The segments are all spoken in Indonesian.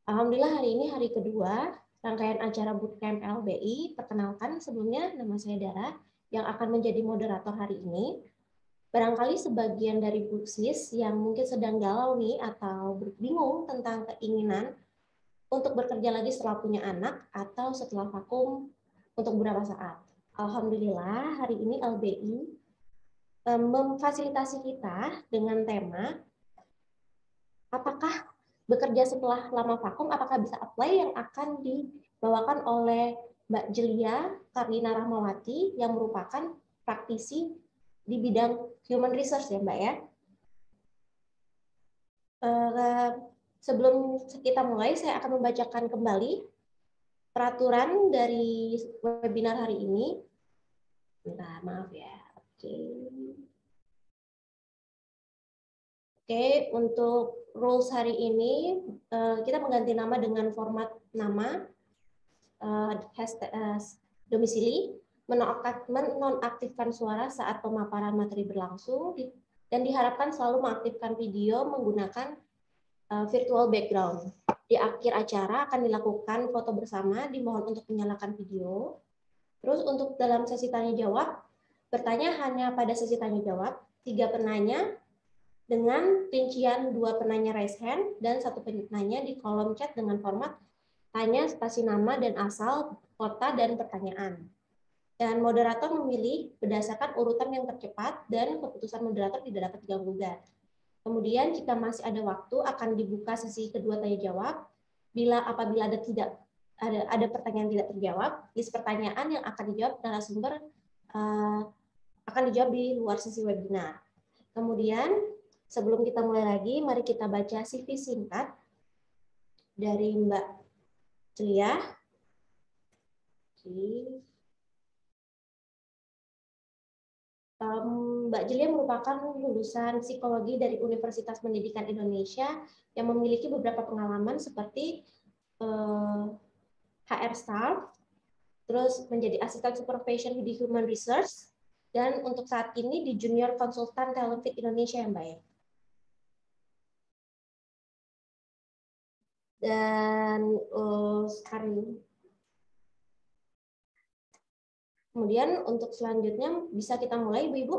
Alhamdulillah hari ini hari kedua rangkaian acara Bootcamp LBI. Perkenalkan sebelumnya nama saya Dara yang akan menjadi moderator hari ini. Barangkali sebagian dari Buksis yang mungkin sedang galau nih atau bingung tentang keinginan untuk bekerja lagi setelah punya anak atau setelah vakum untuk beberapa saat. Alhamdulillah hari ini LBI memfasilitasi kita dengan tema apakah bekerja setelah lama vakum, apakah bisa apply yang akan dibawakan oleh Mbak Jelia Karlina Rahmawati yang merupakan praktisi di bidang human resource ya Mbak ya. Sebelum kita mulai, saya akan membacakan kembali peraturan dari webinar hari ini. Bentar, maaf ya. Oke, untuk rules hari ini kita mengganti nama dengan format nama, domisili, menonaktifkan suara saat pemaparan materi berlangsung, dan diharapkan selalu mengaktifkan video menggunakan virtual background. Di akhir acara akan dilakukan foto bersama, dimohon untuk menyalakan video. Terus untuk dalam sesi tanya jawab, bertanya hanya pada sesi tanya jawab, 3 penanya dengan rincian 2 penanya raise hand dan 1 penanya di kolom chat dengan format tanya spasi nama dan asal, kota, dan pertanyaan. Dan moderator memilih berdasarkan urutan yang tercepat dan keputusan moderator tidak dapat diganggu-gugat. Kemudian jika masih ada waktu akan dibuka sesi kedua tanya jawab. Apabila ada pertanyaan tidak terjawab, list pertanyaan yang akan dijawab narasumber akan dijawab di luar sesi webinar. Kemudian sebelum kita mulai lagi, mari kita baca CV singkat dari Mbak Celia. Mbak Jelia merupakan lulusan psikologi dari Universitas Pendidikan Indonesia yang memiliki beberapa pengalaman seperti HR staff, terus menjadi asisten supervision di human resource, dan untuk saat ini di junior konsultan Talent Fit Indonesia yang baik. Dan kemudian untuk selanjutnya bisa kita mulai Ibu-Ibu.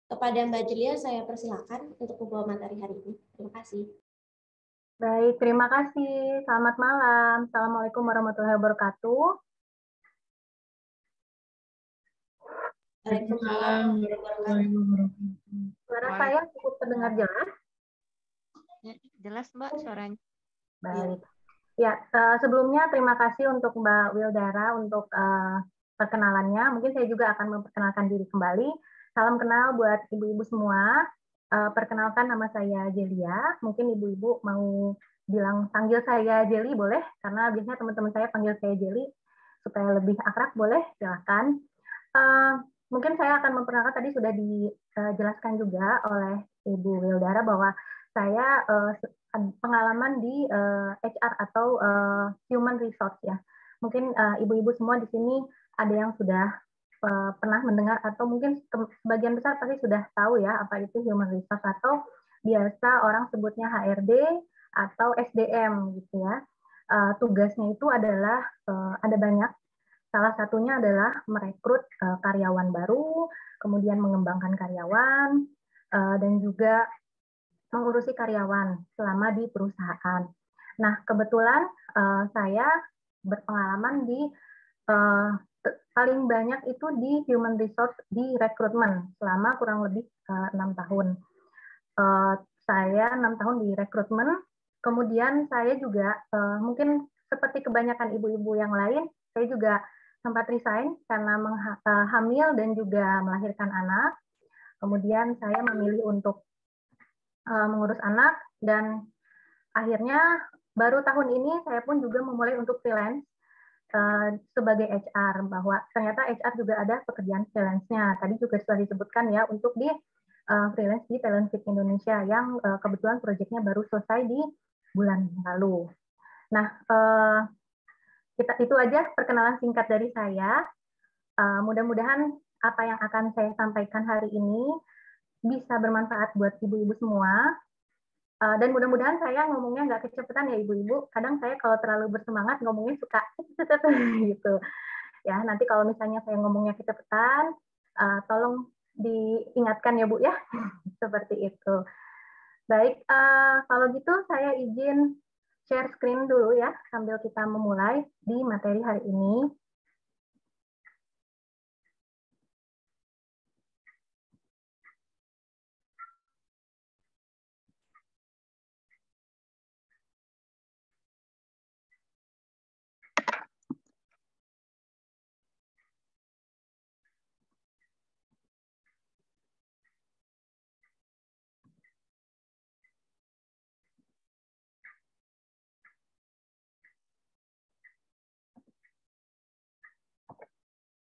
Kepada Mbak Jelia saya persilakan untuk membawa materi hari ini. Terima kasih. Baik, terima kasih. Selamat malam. Assalamualaikum warahmatullahi wabarakatuh. Waalaikumsalam warahmatullahi wabarakatuh. Suara saya cukup terdengar jelas? Jelas Mbak suaranya. Baik. Ya, sebelumnya terima kasih untuk Mbak Wildara untuk perkenalannya. Mungkin saya juga akan memperkenalkan diri kembali. Salam kenal buat ibu-ibu semua. Perkenalkan nama saya Jelia. Mungkin ibu-ibu mau panggil saya Jeli boleh? Karena biasanya teman-teman saya panggil saya Jeli supaya lebih akrab, boleh? Silakan. Mungkin saya akan memperkenalkan, tadi sudah dijelaskan juga oleh Ibu Wildara bahwa saya pengalaman di HR atau human resource ya. Mungkin ibu-ibu semua di sini ada yang sudah pernah mendengar atau mungkin sebagian besar pasti sudah tahu ya apa itu human resource atau biasa orang sebutnya HRD atau SDM gitu ya. Tugasnya itu adalah ada banyak. Salah satunya adalah merekrut karyawan baru, kemudian mengembangkan karyawan, dan juga mengurusi karyawan selama di perusahaan. Nah, kebetulan saya berpengalaman di paling banyak itu di human resource di rekrutmen selama kurang lebih 6 tahun. Saya 6 tahun di rekrutmen, kemudian saya juga mungkin seperti kebanyakan ibu-ibu yang lain, saya juga sempat resign karena hamil dan juga melahirkan anak. Kemudian saya memilih untuk mengurus anak, dan akhirnya baru tahun ini saya pun juga memulai untuk freelance sebagai HR, bahwa ternyata HR juga ada pekerjaan freelance-nya. Tadi juga sudah disebutkan ya untuk di freelance di Talent Fit Indonesia yang kebetulan proyeknya baru selesai di bulan lalu. Nah, itu aja perkenalan singkat dari saya. Mudah-mudahan apa yang akan saya sampaikan hari ini bisa bermanfaat buat ibu-ibu semua. Dan mudah-mudahan saya ngomongnya nggak kecepatan ya ibu-ibu. Kadang saya kalau terlalu bersemangat ngomongnya suka gitu. Ya, nanti kalau misalnya saya ngomongnya kecepatan, tolong diingatkan ya Bu ya. Seperti itu. Baik, kalau gitu saya izin share screen dulu ya, sambil kita memulai di materi hari ini.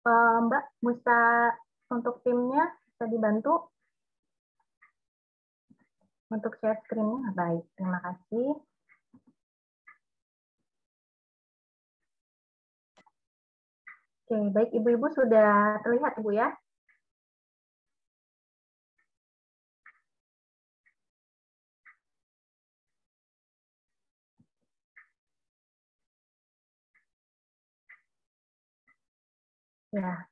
Mbak, bisa untuk timnya bisa dibantu untuk share screen-nya? Baik, terima kasih. Oke, baik ibu-ibu sudah terlihat Ibu ya? Ya,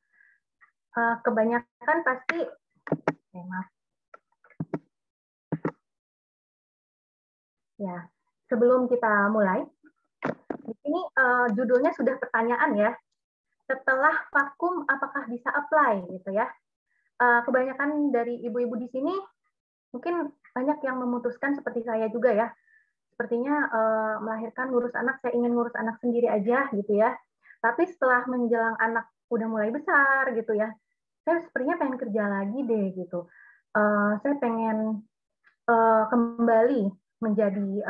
kebanyakan pasti, maaf. Ya, sebelum kita mulai, di sini judulnya sudah pertanyaan ya. Setelah vakum, apakah bisa apply gitu ya? Kebanyakan dari ibu-ibu di sini mungkin banyak yang memutuskan seperti saya juga ya. Sepertinya melahirkan ngurus anak, saya ingin ngurus anak sendiri aja gitu ya. Tapi setelah menjelang anak udah mulai besar gitu ya, saya sepertinya pengen kerja lagi deh gitu. Saya pengen kembali menjadi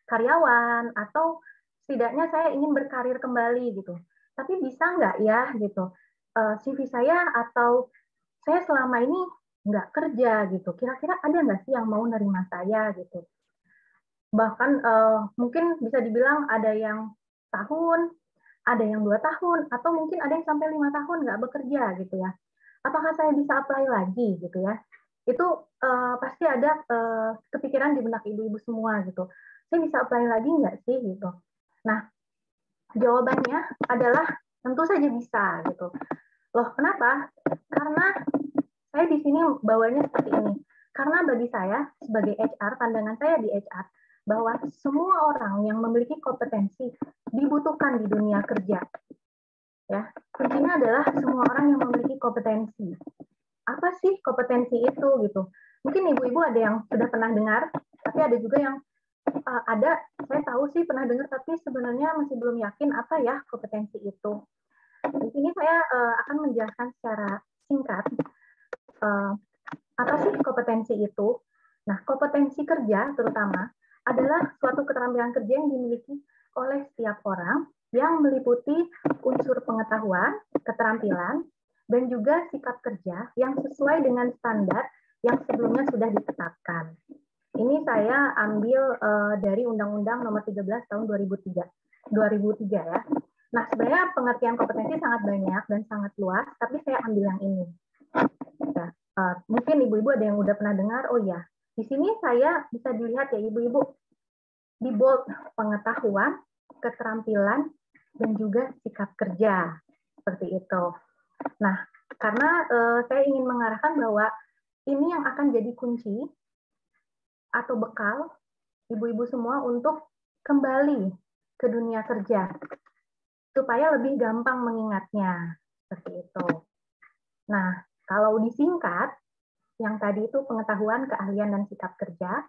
karyawan atau setidaknya saya ingin berkarir kembali gitu. Tapi bisa nggak ya gitu CV saya atau saya selama ini nggak kerja gitu. Kira-kira ada nggak sih yang mau nerima saya gitu? Bahkan mungkin bisa dibilang ada yang tahun, ada yang 2 tahun, atau mungkin ada yang sampai 5 tahun nggak bekerja gitu ya. Apakah saya bisa apply lagi gitu ya? Itu pasti ada kepikiran di benak ibu-ibu semua gitu. Saya bisa apply lagi nggak sih gitu? Nah, jawabannya adalah tentu saja bisa gitu. Loh, kenapa? Karena saya di sini bawanya seperti ini. Karena bagi saya sebagai HR, pandangan saya di HR bahwa semua orang yang memiliki kompetensi dibutuhkan di dunia kerja. Ya, kuncinya adalah semua orang yang memiliki kompetensi. Apa sih kompetensi itu gitu? Mungkin ibu-ibu ada yang sudah pernah dengar, tapi ada juga yang saya tahu sih pernah dengar, tapi sebenarnya masih belum yakin apa ya kompetensi itu. Di sini saya akan menjelaskan secara singkat apa sih kompetensi itu. Nah, kompetensi kerja terutama adalah suatu keterampilan kerja yang dimiliki oleh setiap orang yang meliputi unsur pengetahuan, keterampilan, dan juga sikap kerja yang sesuai dengan standar yang sebelumnya sudah ditetapkan. Ini saya ambil dari Undang-Undang Nomor 13 Tahun 2003 ya. Nah, sebenarnya pengertian kompetensi sangat banyak dan sangat luas, tapi saya ambil yang ini. Ya, mungkin ibu-ibu ada yang udah pernah dengar, oh ya, di sini saya bisa dilihat ya ibu-ibu, di bold pengetahuan, keterampilan, dan juga sikap kerja. Seperti itu. Nah, karena saya ingin mengarahkan bahwa ini yang akan jadi kunci atau bekal ibu-ibu semua untuk kembali ke dunia kerja supaya lebih gampang mengingatnya seperti itu. Nah, kalau disingkat yang tadi itu pengetahuan, keahlian, dan sikap kerja,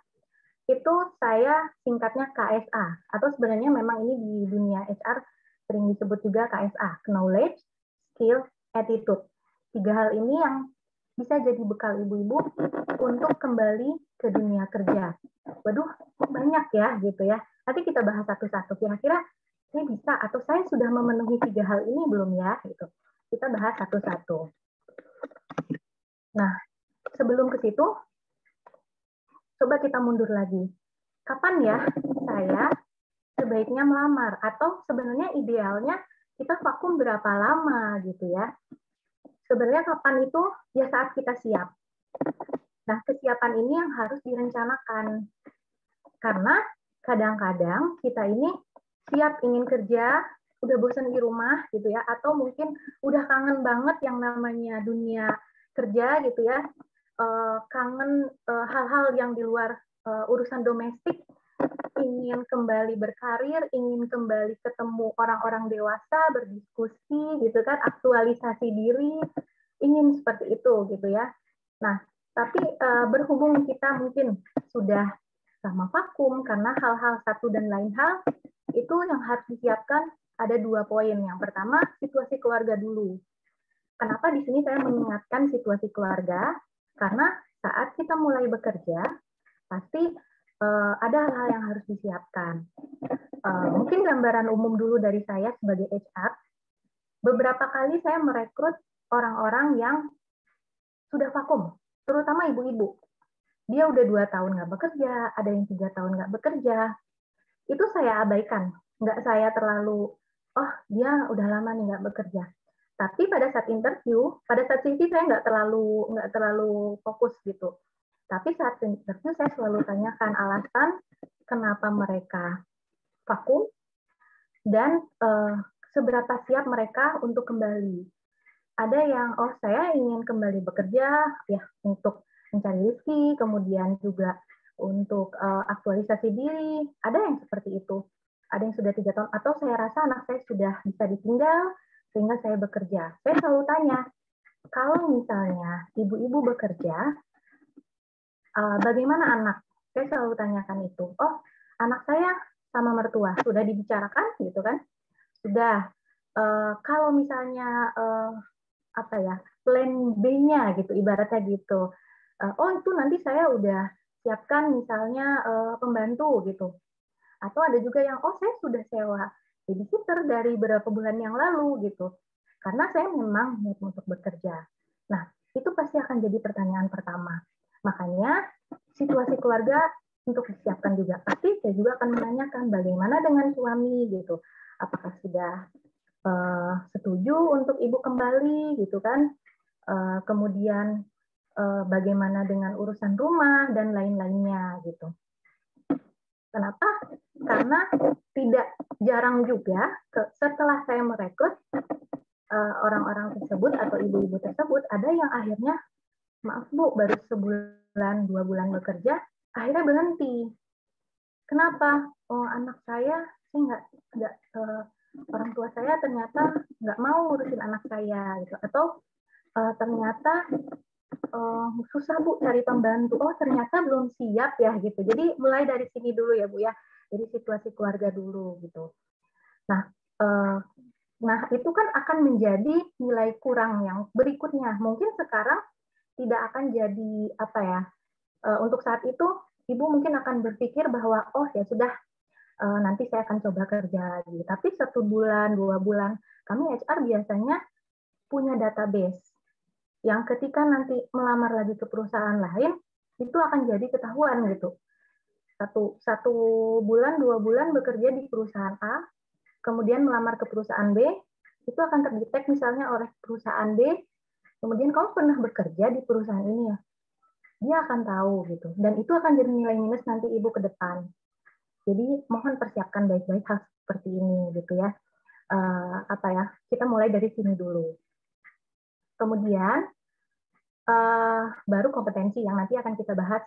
itu saya singkatnya KSA atau sebenarnya memang ini di dunia HR sering disebut juga KSA, knowledge, skill, attitude. 3 hal ini yang bisa jadi bekal ibu-ibu untuk kembali ke dunia kerja. Waduh, kok banyak ya gitu ya. Nanti kita bahas satu-satu. Kira-kira saya bisa atau saya sudah memenuhi 3 hal ini belum ya? Gitu. Kita bahas satu-satu. Nah, sebelum ke situ, coba kita mundur lagi. Kapan ya saya sebaiknya melamar? Atau sebenarnya idealnya kita vakum berapa lama gitu ya? Sebenarnya kapan itu? Ya saat kita siap. Nah, kesiapan ini yang harus direncanakan. Karena kadang-kadang kita ini siap ingin kerja, udah bosan di rumah gitu ya, atau mungkin udah kangen banget yang namanya dunia kerja gitu ya, kangen hal-hal yang di luar urusan domestik, ingin kembali berkarir, ingin kembali ketemu orang-orang dewasa, berdiskusi gitu kan, aktualisasi diri, ingin seperti itu gitu ya. Nah, tapi berhubung kita mungkin sudah sama vakum karena hal-hal satu dan lain hal, itu yang harus disiapkan ada 2 poin. Yang pertama, situasi keluarga dulu. Kenapa di sini saya mengingatkan situasi keluarga? Karena saat kita mulai bekerja, pasti ada hal-hal yang harus disiapkan. Mungkin gambaran umum dulu dari saya sebagai HR. Beberapa kali saya merekrut orang-orang yang sudah vakum, terutama ibu-ibu. Dia udah 2 tahun nggak bekerja, ada yang 3 tahun nggak bekerja. Itu saya abaikan. Nggak saya terlalu, oh dia udah lama nih nggak bekerja. Tapi pada saat interview, pada saat CV saya nggak terlalu fokus gitu. Tapi saat interview saya selalu tanyakan alasan kenapa mereka vakum dan seberapa siap mereka untuk kembali. Ada yang, oh saya ingin kembali bekerja ya untuk mencari rezeki, kemudian juga untuk aktualisasi diri. Ada yang seperti itu. Ada yang sudah 3 tahun, atau saya rasa anak saya sudah bisa ditinggal sehingga saya bekerja. Saya selalu tanya, kalau misalnya ibu-ibu bekerja, bagaimana anak? Saya selalu tanyakan itu. Oh, anak saya sama mertua sudah dibicarakan, gitu kan? Sudah. Kalau misalnya apa ya, plan B-nya gitu, ibaratnya gitu. Oh itu nanti saya udah siapkan misalnya pembantu gitu. Atau ada juga yang oh saya sudah sewa babysitter dari beberapa bulan yang lalu gitu. Karena saya memang niat untuk bekerja. Nah itu pasti akan jadi pertanyaan pertama. Makanya situasi keluarga untuk disiapkan juga. Pasti saya juga akan menanyakan bagaimana dengan suami gitu. Apakah sudah setuju untuk ibu kembali gitu kan, kemudian bagaimana dengan urusan rumah dan lain-lainnya gitu. Kenapa? Karena tidak jarang juga setelah saya merekrut orang-orang tersebut atau ibu-ibu tersebut, ada yang akhirnya maaf Bu baru sebulan 2 bulan bekerja akhirnya berhenti. Kenapa? Oh anak saya sih nggak orang tua saya ternyata nggak mau ngurusin anak saya gitu, atau ternyata susah Bu cari pembantu, oh ternyata belum siap ya gitu. Jadi mulai dari sini dulu ya Bu ya, dari situasi keluarga dulu gitu. Nah itu kan akan menjadi nilai kurang yang berikutnya. Mungkin sekarang tidak akan jadi apa ya, untuk saat itu ibu mungkin akan berpikir bahwa oh ya sudah, nanti saya akan coba kerja lagi. Tapi 1 bulan, 2 bulan, kami HR biasanya punya database yang ketika nanti melamar lagi ke perusahaan lain, itu akan jadi ketahuan gitu. Satu bulan, 2 bulan bekerja di perusahaan A, kemudian melamar ke perusahaan B, itu akan terdetek misalnya oleh perusahaan B, kemudian kamu pernah bekerja di perusahaan ini ya, dia akan tahu gitu. Dan itu akan jadi nilai minus nanti ibu ke depan. Jadi mohon persiapkan baik-baik hal seperti ini gitu ya. Apa ya? Kita mulai dari sini dulu. Kemudian baru kompetensi yang nanti akan kita bahas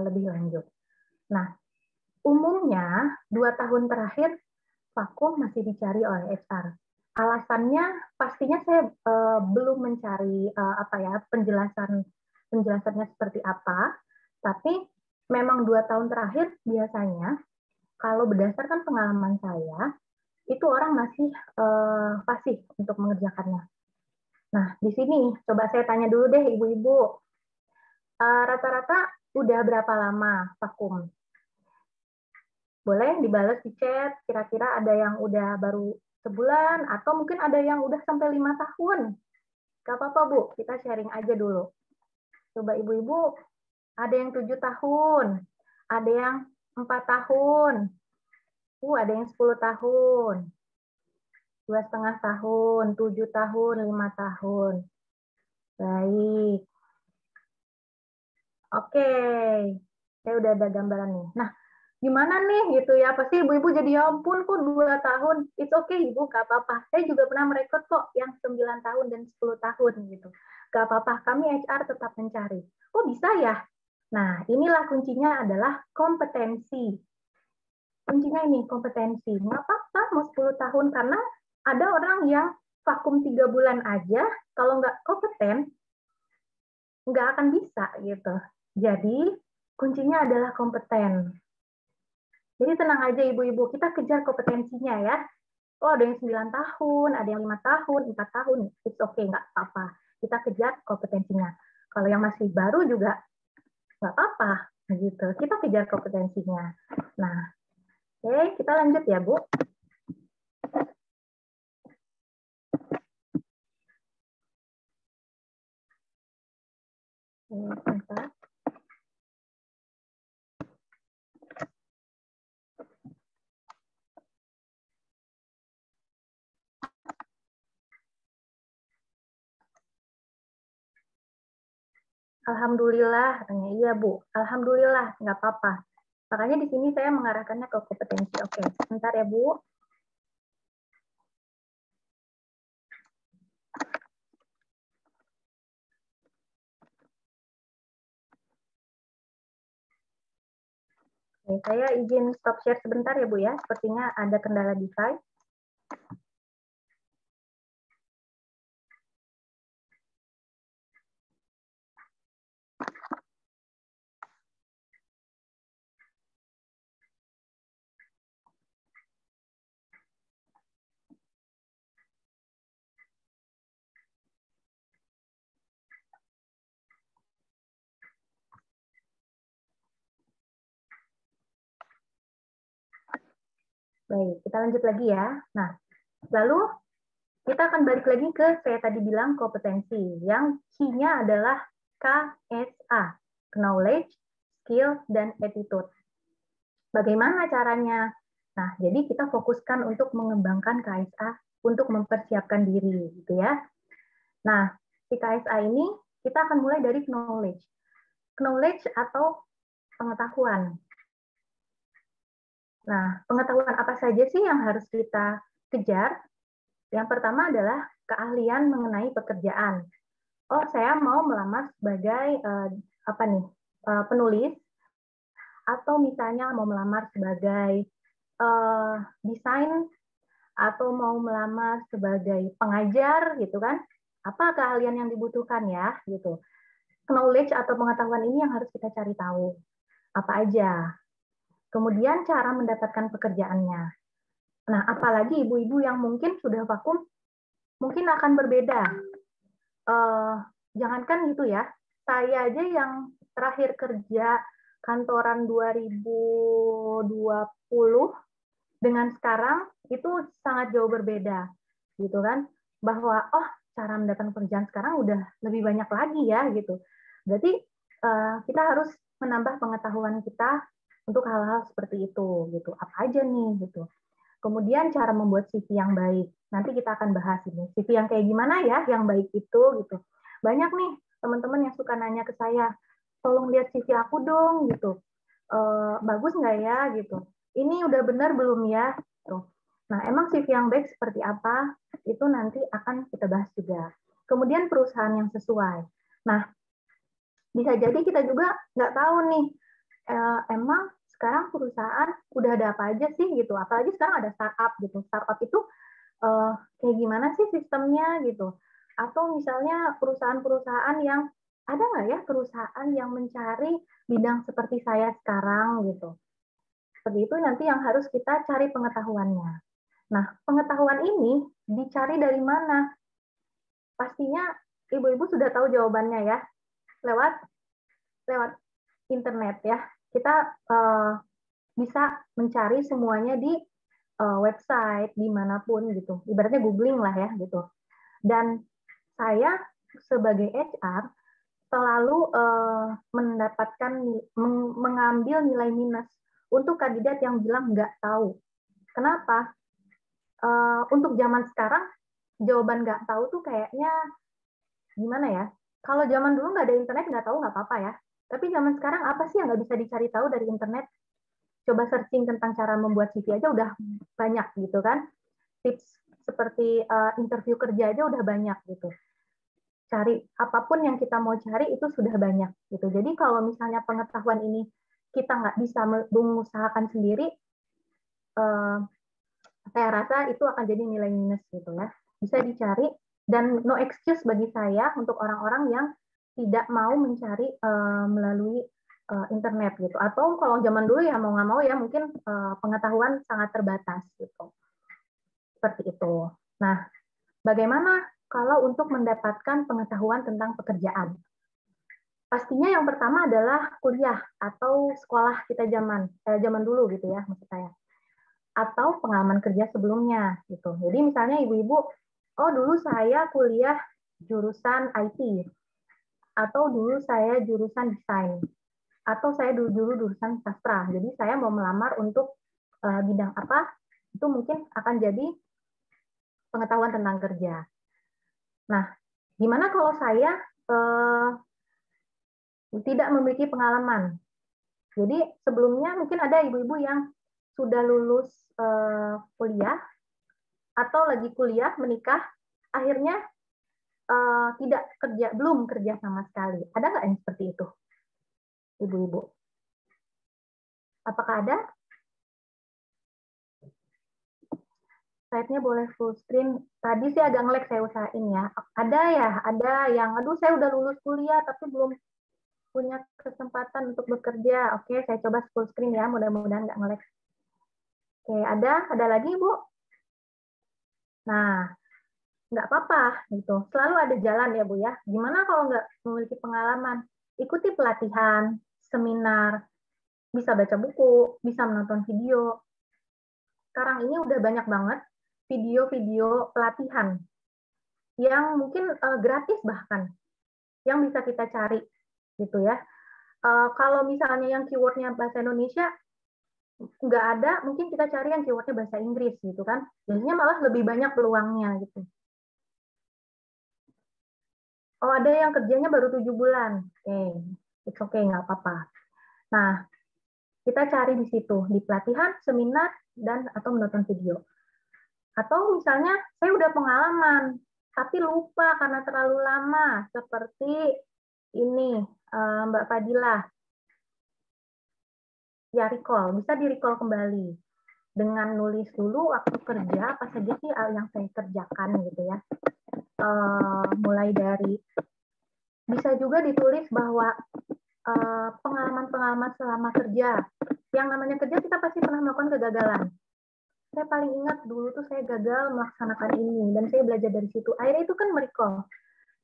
lebih lanjut. Nah, umumnya 2 tahun terakhir vakum masih dicari oleh HR. Alasannya pastinya saya belum mencari apa ya penjelasannya seperti apa, tapi memang 2 tahun terakhir biasanya kalau berdasarkan pengalaman saya, itu orang masih fasih untuk mengerjakannya. Nah, di sini coba saya tanya dulu deh ibu-ibu, rata-rata udah berapa lama vakum? Boleh dibalas di chat, kira-kira ada yang udah baru sebulan, atau mungkin ada yang udah sampai 5 tahun. Gak apa-apa Bu, kita sharing aja dulu. Coba ibu-ibu, ada yang 7 tahun, ada yang 4 tahun, ada yang 10 tahun, 2,5 tahun, 7 tahun, 5 tahun. Baik. Oke, saya udah ada gambaran nih. Nah, gimana nih gitu ya? Pasti ibu-ibu jadi ya ampun kok 2 tahun. It's okay ibu, gak apa-apa. Saya juga pernah merekrut kok yang 9 tahun dan 10 tahun gitu. Gak apa-apa, kami HR tetap mencari. Oh bisa ya? Nah, inilah kuncinya adalah kompetensi. Kuncinya ini kompetensi. Nggak apa-apa mau 10 tahun karena ada orang yang vakum 3 bulan aja, kalau nggak kompeten, nggak akan bisa gitu. Jadi kuncinya adalah kompeten. Jadi tenang aja ibu-ibu, kita kejar kompetensinya ya. Oh ada yang 9 tahun, ada yang 5 tahun, 4 tahun, it's okay, nggak apa-apa. Kita kejar kompetensinya. Kalau yang masih baru juga nggak apa-apa gitu. Kita kejar kompetensinya. Nah, oke, kita lanjut ya Bu. Sebentar. Alhamdulillah, katanya iya Bu. Alhamdulillah, nggak apa-apa. Makanya di sini saya mengarahkannya ke kompetensi. Oke, sebentar ya Bu. Oke, saya izin stop share sebentar ya Bu ya. Sepertinya ada kendala device. Baik, kita lanjut lagi ya. Nah, lalu kita akan balik lagi ke saya tadi bilang kompetensi. Yang key-nya adalah KSA, knowledge, skill, dan attitude. Bagaimana caranya? Nah, jadi kita fokuskan untuk mengembangkan KSA untuk mempersiapkan diri, gitu ya. Nah, si KSA ini kita akan mulai dari knowledge. Knowledge atau pengetahuan. Nah, pengetahuan apa saja sih yang harus kita kejar? Yang pertama adalah keahlian mengenai pekerjaan. Oh, saya mau melamar sebagai penulis, atau misalnya mau melamar sebagai desain, atau mau melamar sebagai pengajar, gitu kan? Apa keahlian yang dibutuhkan ya, gitu. Knowledge atau pengetahuan ini yang harus kita cari tahu. Apa aja? Kemudian cara mendapatkan pekerjaannya. Nah, apalagi ibu-ibu yang mungkin sudah vakum, mungkin akan berbeda. Jangankan gitu ya, saya aja yang terakhir kerja kantoran 2020 dengan sekarang itu sangat jauh berbeda, gitu kan? Bahwa cara mendapatkan pekerjaan sekarang udah lebih banyak lagi ya, gitu. Berarti kita harus menambah pengetahuan kita untuk hal-hal seperti itu, gitu. Apa aja nih, gitu. Kemudian cara membuat CV yang baik. Nanti kita akan bahas ini. CV yang kayak gimana ya, yang baik itu, gitu. Banyak nih teman-teman yang suka nanya ke saya, tolong lihat CV aku dong, gitu. Bagus nggak ya, gitu. Ini udah benar belum ya? Tuh. Nah, emang CV yang baik seperti apa? Itu nanti akan kita bahas juga. Kemudian perusahaan yang sesuai. Nah, bisa jadi kita juga nggak tahu nih, emang sekarang perusahaan udah ada apa aja sih gitu. Apalagi sekarang ada startup gitu. Startup itu kayak gimana sih sistemnya gitu. Atau misalnya perusahaan-perusahaan yang ada nggak ya perusahaan yang mencari bidang seperti saya sekarang gitu. Seperti itu nanti yang harus kita cari pengetahuannya. Nah, pengetahuan ini dicari dari mana? Pastinya ibu-ibu sudah tahu jawabannya ya. Lewat internet ya. Kita bisa mencari semuanya di website dimanapun gitu. Ibaratnya googling lah ya gitu. Dan saya sebagai HR selalu mendapatkan mengambil nilai minus untuk kandidat yang bilang nggak tahu. Kenapa? Untuk zaman sekarang jawaban nggak tahu tuh kayaknya gimana ya? Kalau zaman dulu nggak ada internet nggak tahu nggak apa-apa ya. Tapi zaman sekarang apa sih yang nggak bisa dicari tahu dari internet? Coba searching tentang cara membuat CV aja udah banyak gitu kan. Tips seperti interview kerja aja udah banyak gitu. Cari apapun yang kita mau cari itu sudah banyak gitu. Jadi kalau misalnya pengetahuan ini kita nggak bisa mengusahakan sendiri, saya rasa itu akan jadi nilai minus gitu ya. Bisa dicari dan no excuse bagi saya untuk orang-orang yang tidak mau mencari melalui internet gitu. Atau kalau zaman dulu ya mau nggak mau ya mungkin pengetahuan sangat terbatas gitu. Seperti itu. Nah, bagaimana kalau untuk mendapatkan pengetahuan tentang pekerjaan? Pastinya yang pertama adalah kuliah atau sekolah kita zaman dulu gitu ya maksud saya. Atau pengalaman kerja sebelumnya gitu. Jadi misalnya ibu-ibu, oh dulu saya kuliah jurusan IT, atau dulu saya jurusan desain, atau saya dulu jurusan sastra. Jadi saya mau melamar untuk bidang apa, itu mungkin akan jadi pengetahuan tentang kerja. Nah, gimana kalau saya tidak memiliki pengalaman? Jadi sebelumnya mungkin ada ibu-ibu yang sudah lulus kuliah, atau lagi kuliah menikah, akhirnya tidak kerja, belum kerja sama sekali. Ada nggak yang seperti itu, ibu-ibu? Apakah ada? Slide-nya boleh full screen. Tadi sih agak nge-lag, saya usahain ya. Ada ya, ada yang, aduh saya udah lulus kuliah tapi belum punya kesempatan untuk bekerja. Oke, saya coba full screen ya, mudah-mudahan nggak nge-lag. Oke, ada lagi, Bu? Nah, nggak apa-apa gitu. Selalu ada jalan ya Bu ya. Gimana kalau nggak memiliki pengalaman? Ikuti pelatihan, seminar, bisa baca buku, bisa menonton video. Sekarang ini udah banyak banget video-video pelatihan yang mungkin gratis bahkan, yang bisa kita cari gitu ya. Kalau misalnya yang keywordnya bahasa Indonesia nggak ada, mungkin kita cari yang keywordnya bahasa Inggris gitu kan. Biasanya malah lebih banyak peluangnya gitu. Oh, ada yang kerjanya baru 7 bulan. It's okay, nggak apa-apa. Nah, kita cari di situ, di pelatihan, seminar, dan atau menonton video. Atau misalnya, saya udah pengalaman, tapi lupa karena terlalu lama, seperti ini, Mbak Fadilah. Ya, recall, bisa di-recall kembali. Dengan nulis dulu waktu kerja, apa saja sih yang saya kerjakan gitu ya. Mulai dari, bisa juga ditulis bahwa pengalaman-pengalaman selama kerja. Yang namanya kerja kita pasti pernah melakukan kegagalan. Saya paling ingat dulu tuh saya gagal melaksanakan ini dan saya belajar dari situ. Akhirnya itu kan merecall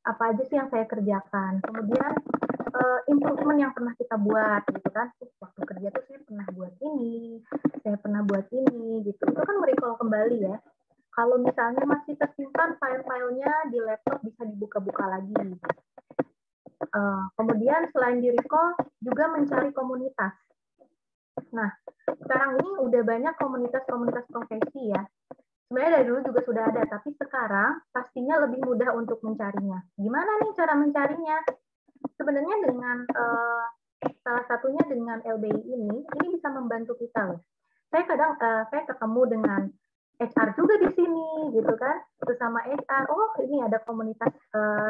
apa aja sih yang saya kerjakan. Kemudian improvement yang pernah kita buat gitu kan. Waktu kerja tuh saya pernah buat ini, saya pernah buat ini gitu. Itu kan merecall kembali ya. Kalau misalnya masih tersimpan file-filenya di laptop bisa dibuka-buka lagi. Kemudian selain di recall juga mencari komunitas. Nah, sekarang ini udah banyak komunitas-komunitas profesi ya. Sebenarnya dari dulu juga sudah ada, tapi sekarang pastinya lebih mudah untuk mencarinya. Gimana nih cara mencarinya? Sebenarnya dengan salah satunya dengan LBI ini bisa membantu kita loh. Saya kadang saya ketemu dengan HR juga di sini gitu kan, bersama HR. Oh ini ada komunitas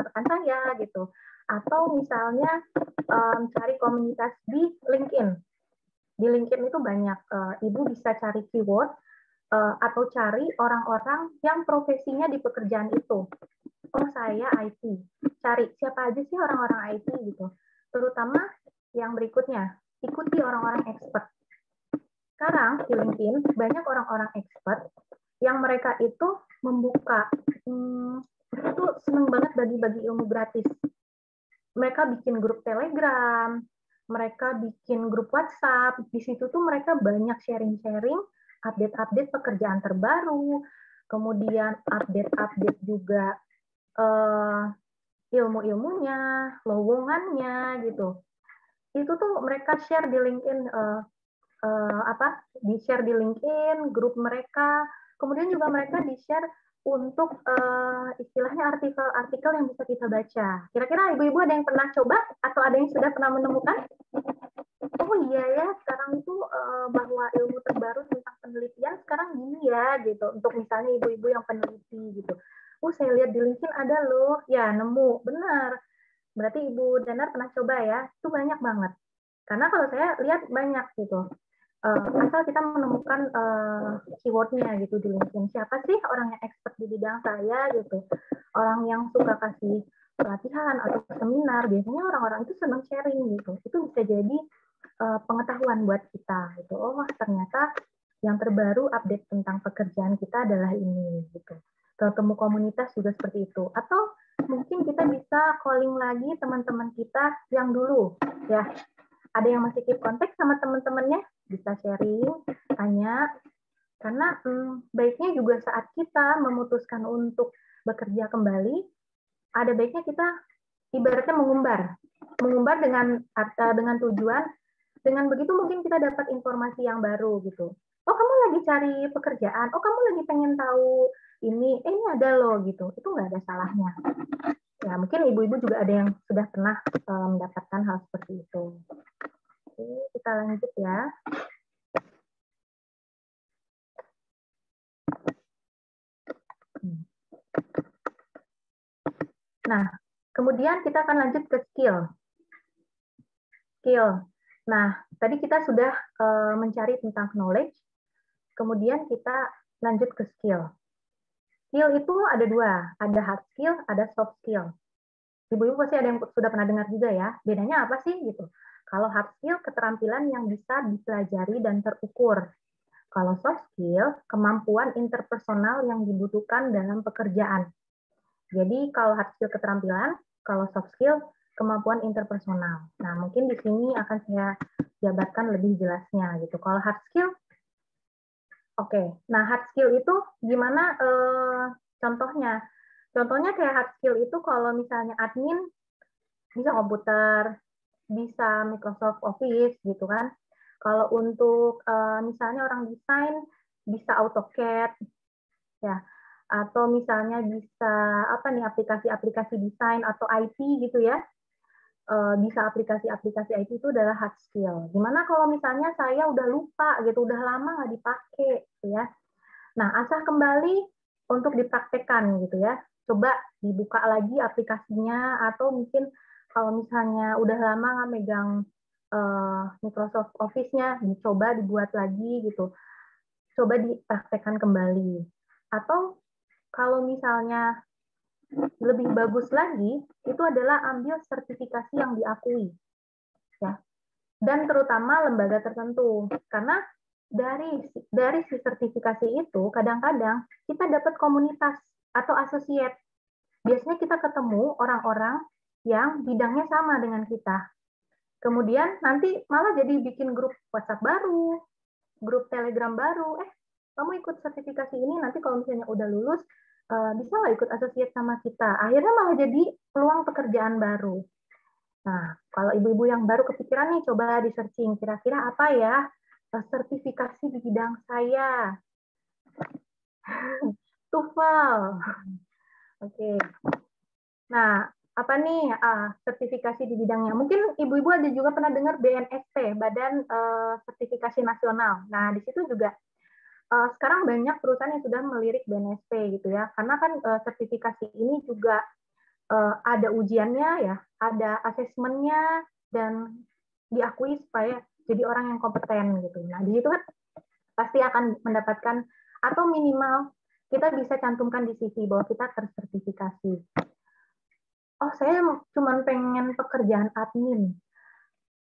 rekan saya gitu. Atau misalnya cari komunitas di LinkedIn. Di LinkedIn itu banyak, ibu bisa cari keyword atau cari orang-orang yang profesinya di pekerjaan itu. Oh saya IT, cari siapa aja sih orang-orang IT gitu. Terutama yang berikutnya, ikuti orang-orang expert. Sekarang di LinkedIn banyak orang-orang expert yang mereka itu membuka, itu seneng banget bagi-bagi ilmu gratis. Mereka bikin grup Telegram, mereka bikin grup WhatsApp, di situ tuh mereka banyak sharing-sharing, update-update pekerjaan terbaru, kemudian update-update juga ilmu-ilmunya, lowongannya gitu. Itu tuh mereka share di LinkedIn, di-share di LinkedIn, grup mereka, kemudian juga mereka di-share untuk istilahnya artikel-artikel yang bisa kita baca. Kira-kira ibu-ibu ada yang pernah coba atau ada yang sudah pernah menemukan? Oh iya ya, sekarang itu bahwa ilmu terbaru tentang penelitian sekarang gini ya, gitu. Untuk misalnya ibu-ibu yang peneliti gitu. Oh saya lihat di LinkedIn ada loh, ya nemu, benar. Berarti Ibu Danar pernah coba ya, itu banyak banget. Karena kalau saya lihat banyak gitu. Asal kita menemukan keywordnya gitu di LinkedIn. Siapa sih orang yang expert di bidang saya gitu. Orang yang suka kasih pelatihan atau seminar, biasanya orang-orang itu senang sharing gitu. Itu bisa jadi pengetahuan buat kita gitu. Oh ternyata yang terbaru update tentang pekerjaan kita adalah ini gitu. Ketemu komunitas juga seperti itu. Atau mungkin kita bisa calling lagi teman-teman kita yang dulu ya. Ada yang masih keep kontak sama teman-temannya, bisa sharing, tanya. Karena baiknya juga saat kita memutuskan untuk bekerja kembali, ada baiknya kita ibaratnya mengumbar dengan tujuan. Dengan begitu mungkin kita dapat informasi yang baru gitu. Oh kamu lagi cari pekerjaan, oh kamu lagi pengen tahu ini ada loh gitu. Itu nggak ada salahnya. Ya mungkin ibu-ibu juga ada yang sudah pernah mendapatkan hal seperti itu. Oke, kita lanjut ya. Nah, kemudian kita akan lanjut ke skill. Nah, tadi kita sudah mencari tentang knowledge, kemudian kita lanjut ke skill. Skill itu ada dua, ada hard skill, ada soft skill. Ibu-ibu pasti ada yang sudah pernah dengar juga ya, bedanya apa sih gitu. Kalau hard skill, keterampilan yang bisa dipelajari dan terukur. Kalau soft skill, kemampuan interpersonal yang dibutuhkan dalam pekerjaan. Jadi kalau hard skill keterampilan, kalau soft skill kemampuan interpersonal. Nah, mungkin di sini akan saya jabarkan lebih jelasnya gitu. Kalau hard skill, oke. Nah, hard skill itu gimana contohnya? Contohnya kayak hard skill itu kalau misalnya admin bisa komputer, bisa Microsoft Office gitu kan. Kalau untuk misalnya orang desain bisa AutoCAD ya. Atau misalnya bisa apa nih aplikasi-aplikasi desain atau IT gitu ya. Bisa aplikasi-aplikasi IT itu adalah hard skill. Gimana kalau misalnya saya udah lupa gitu, udah lama nggak dipakai gitu ya. Nah, asah kembali untuk dipraktekkan gitu ya. Coba dibuka lagi aplikasinya atau mungkin kalau misalnya udah lama nggak megang Microsoft Office-nya, dicoba dibuat lagi gitu. Coba dipraktekkan kembali. Atau kalau misalnya lebih bagus lagi, itu adalah ambil sertifikasi yang diakui. Ya. Dan terutama lembaga tertentu. Karena dari si sertifikasi itu, kadang-kadang kita dapat komunitas atau associate. Biasanya kita ketemu orang-orang yang bidangnya sama dengan kita. Kemudian nanti malah jadi bikin grup WhatsApp baru, grup Telegram baru. Kamu ikut sertifikasi ini, nanti kalau misalnya udah lulus, bisa nggak ikut associate sama kita? Akhirnya malah jadi peluang pekerjaan baru. Nah, kalau ibu-ibu yang baru kepikiran nih, coba di-searching. Kira-kira apa ya sertifikasi di bidang saya? TOEFL. Oke. Nah, apa nih sertifikasi di bidangnya? Mungkin ibu-ibu ada juga pernah dengar BNSP, Badan Sertifikasi Nasional. Nah, di situ juga sekarang banyak perusahaan yang sudah melirik BNSP gitu ya, karena kan sertifikasi ini juga ada ujiannya ya, ada asesmennya dan diakui supaya jadi orang yang kompeten gitu. Nah di situ kan pasti akan mendapatkan atau minimal kita bisa cantumkan di CV bahwa kita tersertifikasi. Oh saya cuma pengen pekerjaan admin.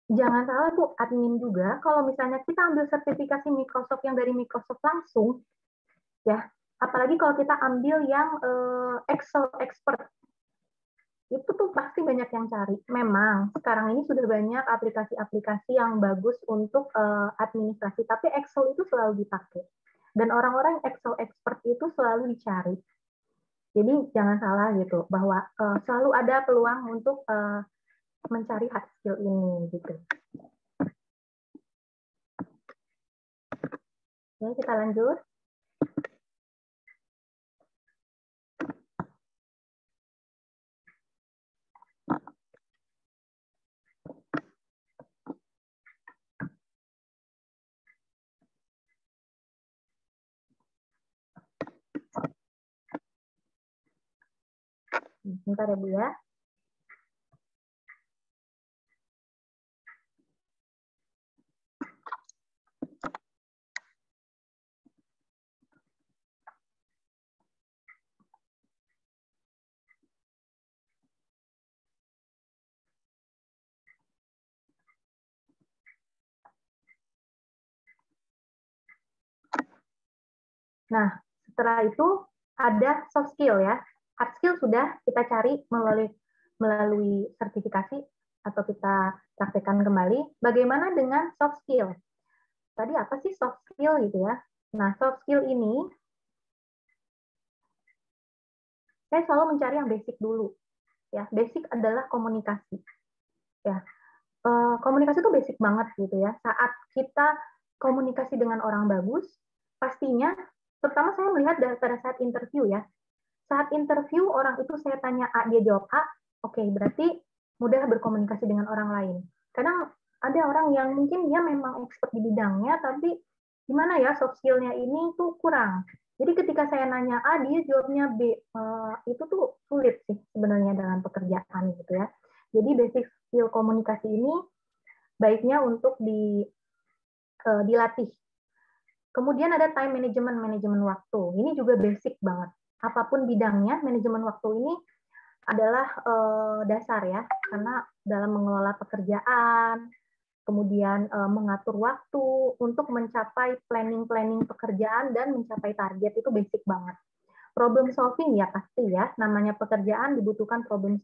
Jangan salah tuh admin juga. Kalau misalnya kita ambil sertifikasi Microsoft yang dari Microsoft langsung, ya. Apalagi kalau kita ambil yang Excel expert, itu tuh pasti banyak yang cari. Memang sekarang ini sudah banyak aplikasi-aplikasi yang bagus untuk administrasi, tapi Excel itu selalu dipakai. Dan orang-orang Excel expert itu selalu dicari. Jadi jangan salah gitu, bahwa selalu ada peluang untuk mencari hard skill ini gitu. Oke, kita lanjut. Bentar ya Bu ya. Nah, setelah itu ada soft skill ya. Hard skill sudah kita cari melalui sertifikasi atau kita praktekkan kembali. Bagaimana dengan soft skill? Tadi apa sih soft skill gitu ya? Nah, soft skill ini saya selalu mencari yang basic dulu. Ya, basic adalah komunikasi. Ya, komunikasi itu basic banget gitu ya. Saat kita komunikasi dengan orang bagus, pastinya, terutama saya melihat pada saat interview ya. Saat interview orang itu saya tanya A, dia jawab A, oke, berarti mudah berkomunikasi dengan orang lain. Kadang ada orang yang mungkin dia memang expert di bidangnya, tapi gimana ya soft skill-nya ini tuh kurang. Jadi ketika saya nanya A, dia jawabnya B. Itu tuh sulit sih sebenarnya dalam pekerjaan gitu ya. Jadi basic skill komunikasi ini baiknya untuk dilatih. Kemudian ada time management, manajemen waktu. Ini juga basic banget. Apapun bidangnya, manajemen waktu ini adalah dasar ya, karena dalam mengelola pekerjaan, kemudian mengatur waktu untuk mencapai planning pekerjaan dan mencapai target itu basic banget. Problem solving ya pasti ya, namanya pekerjaan dibutuhkan problem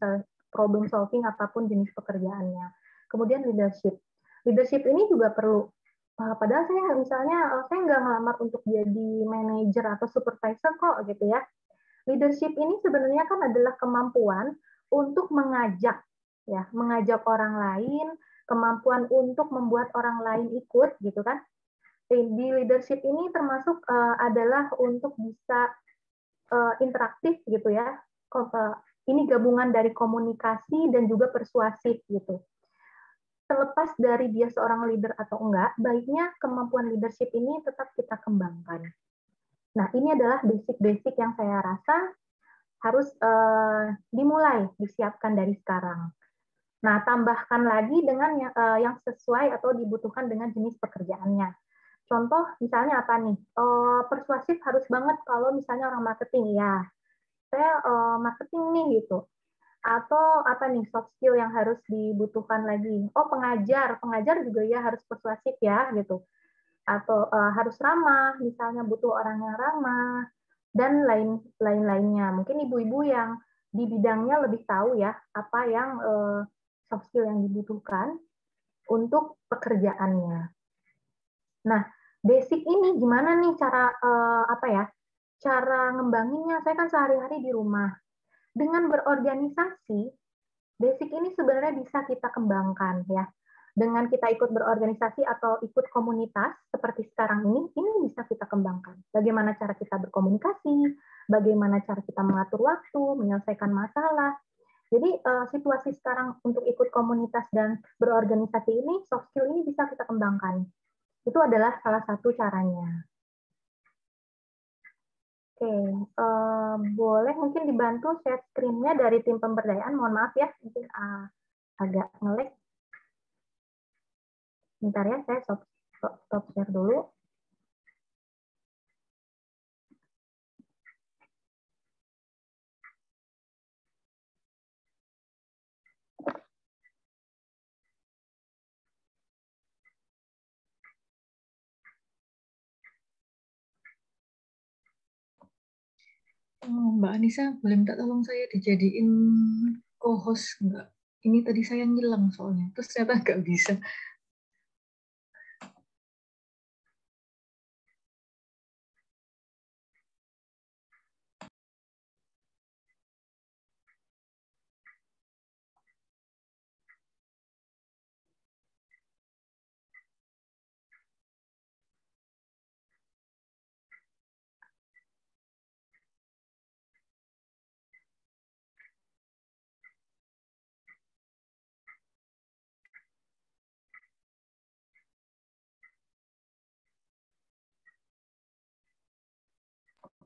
solving apapun jenis pekerjaannya. Kemudian leadership. Leadership ini juga perlu. Padahal saya misalnya saya nggak ngelamar untuk jadi manajer atau supervisor kok gitu ya. Leadership ini sebenarnya kan adalah kemampuan untuk mengajak orang lain, kemampuan untuk membuat orang lain ikut gitu kan. Di leadership ini termasuk adalah untuk bisa interaktif gitu ya. Ini gabungan dari komunikasi dan juga persuasif gitu. Terlepas dari dia seorang leader atau enggak, baiknya kemampuan leadership ini tetap kita kembangkan. Nah, ini adalah basic-basic yang saya rasa harus dimulai, disiapkan dari sekarang. Nah, tambahkan lagi dengan yang sesuai atau dibutuhkan dengan jenis pekerjaannya. Contoh, misalnya apa nih? Persuasif harus banget kalau misalnya orang marketing, ya. Saya marketing nih, gitu. Atau apa nih, soft skill yang harus dibutuhkan lagi? Oh, pengajar juga ya harus persuasif ya, gitu. Atau harus ramah, misalnya butuh orang yang ramah, dan lain-lainnya. Mungkin ibu-ibu yang di bidangnya lebih tahu ya apa yang soft skill yang dibutuhkan untuk pekerjaannya. Nah, basic ini gimana nih cara ngembanginnya? Saya kan sehari-hari di rumah. Dengan berorganisasi, basic ini sebenarnya bisa kita kembangkan ya. Dengan kita ikut berorganisasi atau ikut komunitas seperti sekarang ini bisa kita kembangkan. Bagaimana cara kita berkomunikasi, bagaimana cara kita mengatur waktu, menyelesaikan masalah. Jadi situasi sekarang untuk ikut komunitas dan berorganisasi ini, soft skill ini bisa kita kembangkan. Itu adalah salah satu caranya. Oke, boleh mungkin dibantu share screen-nya dari tim pemberdayaan. Mohon maaf ya, mungkin agak nge-lag. Bentar ya, saya stop share dulu. Mbak Anissa, boleh minta tolong saya dijadiin co-host enggak? Ini tadi saya ngilang soalnya, terus ternyata nggak bisa.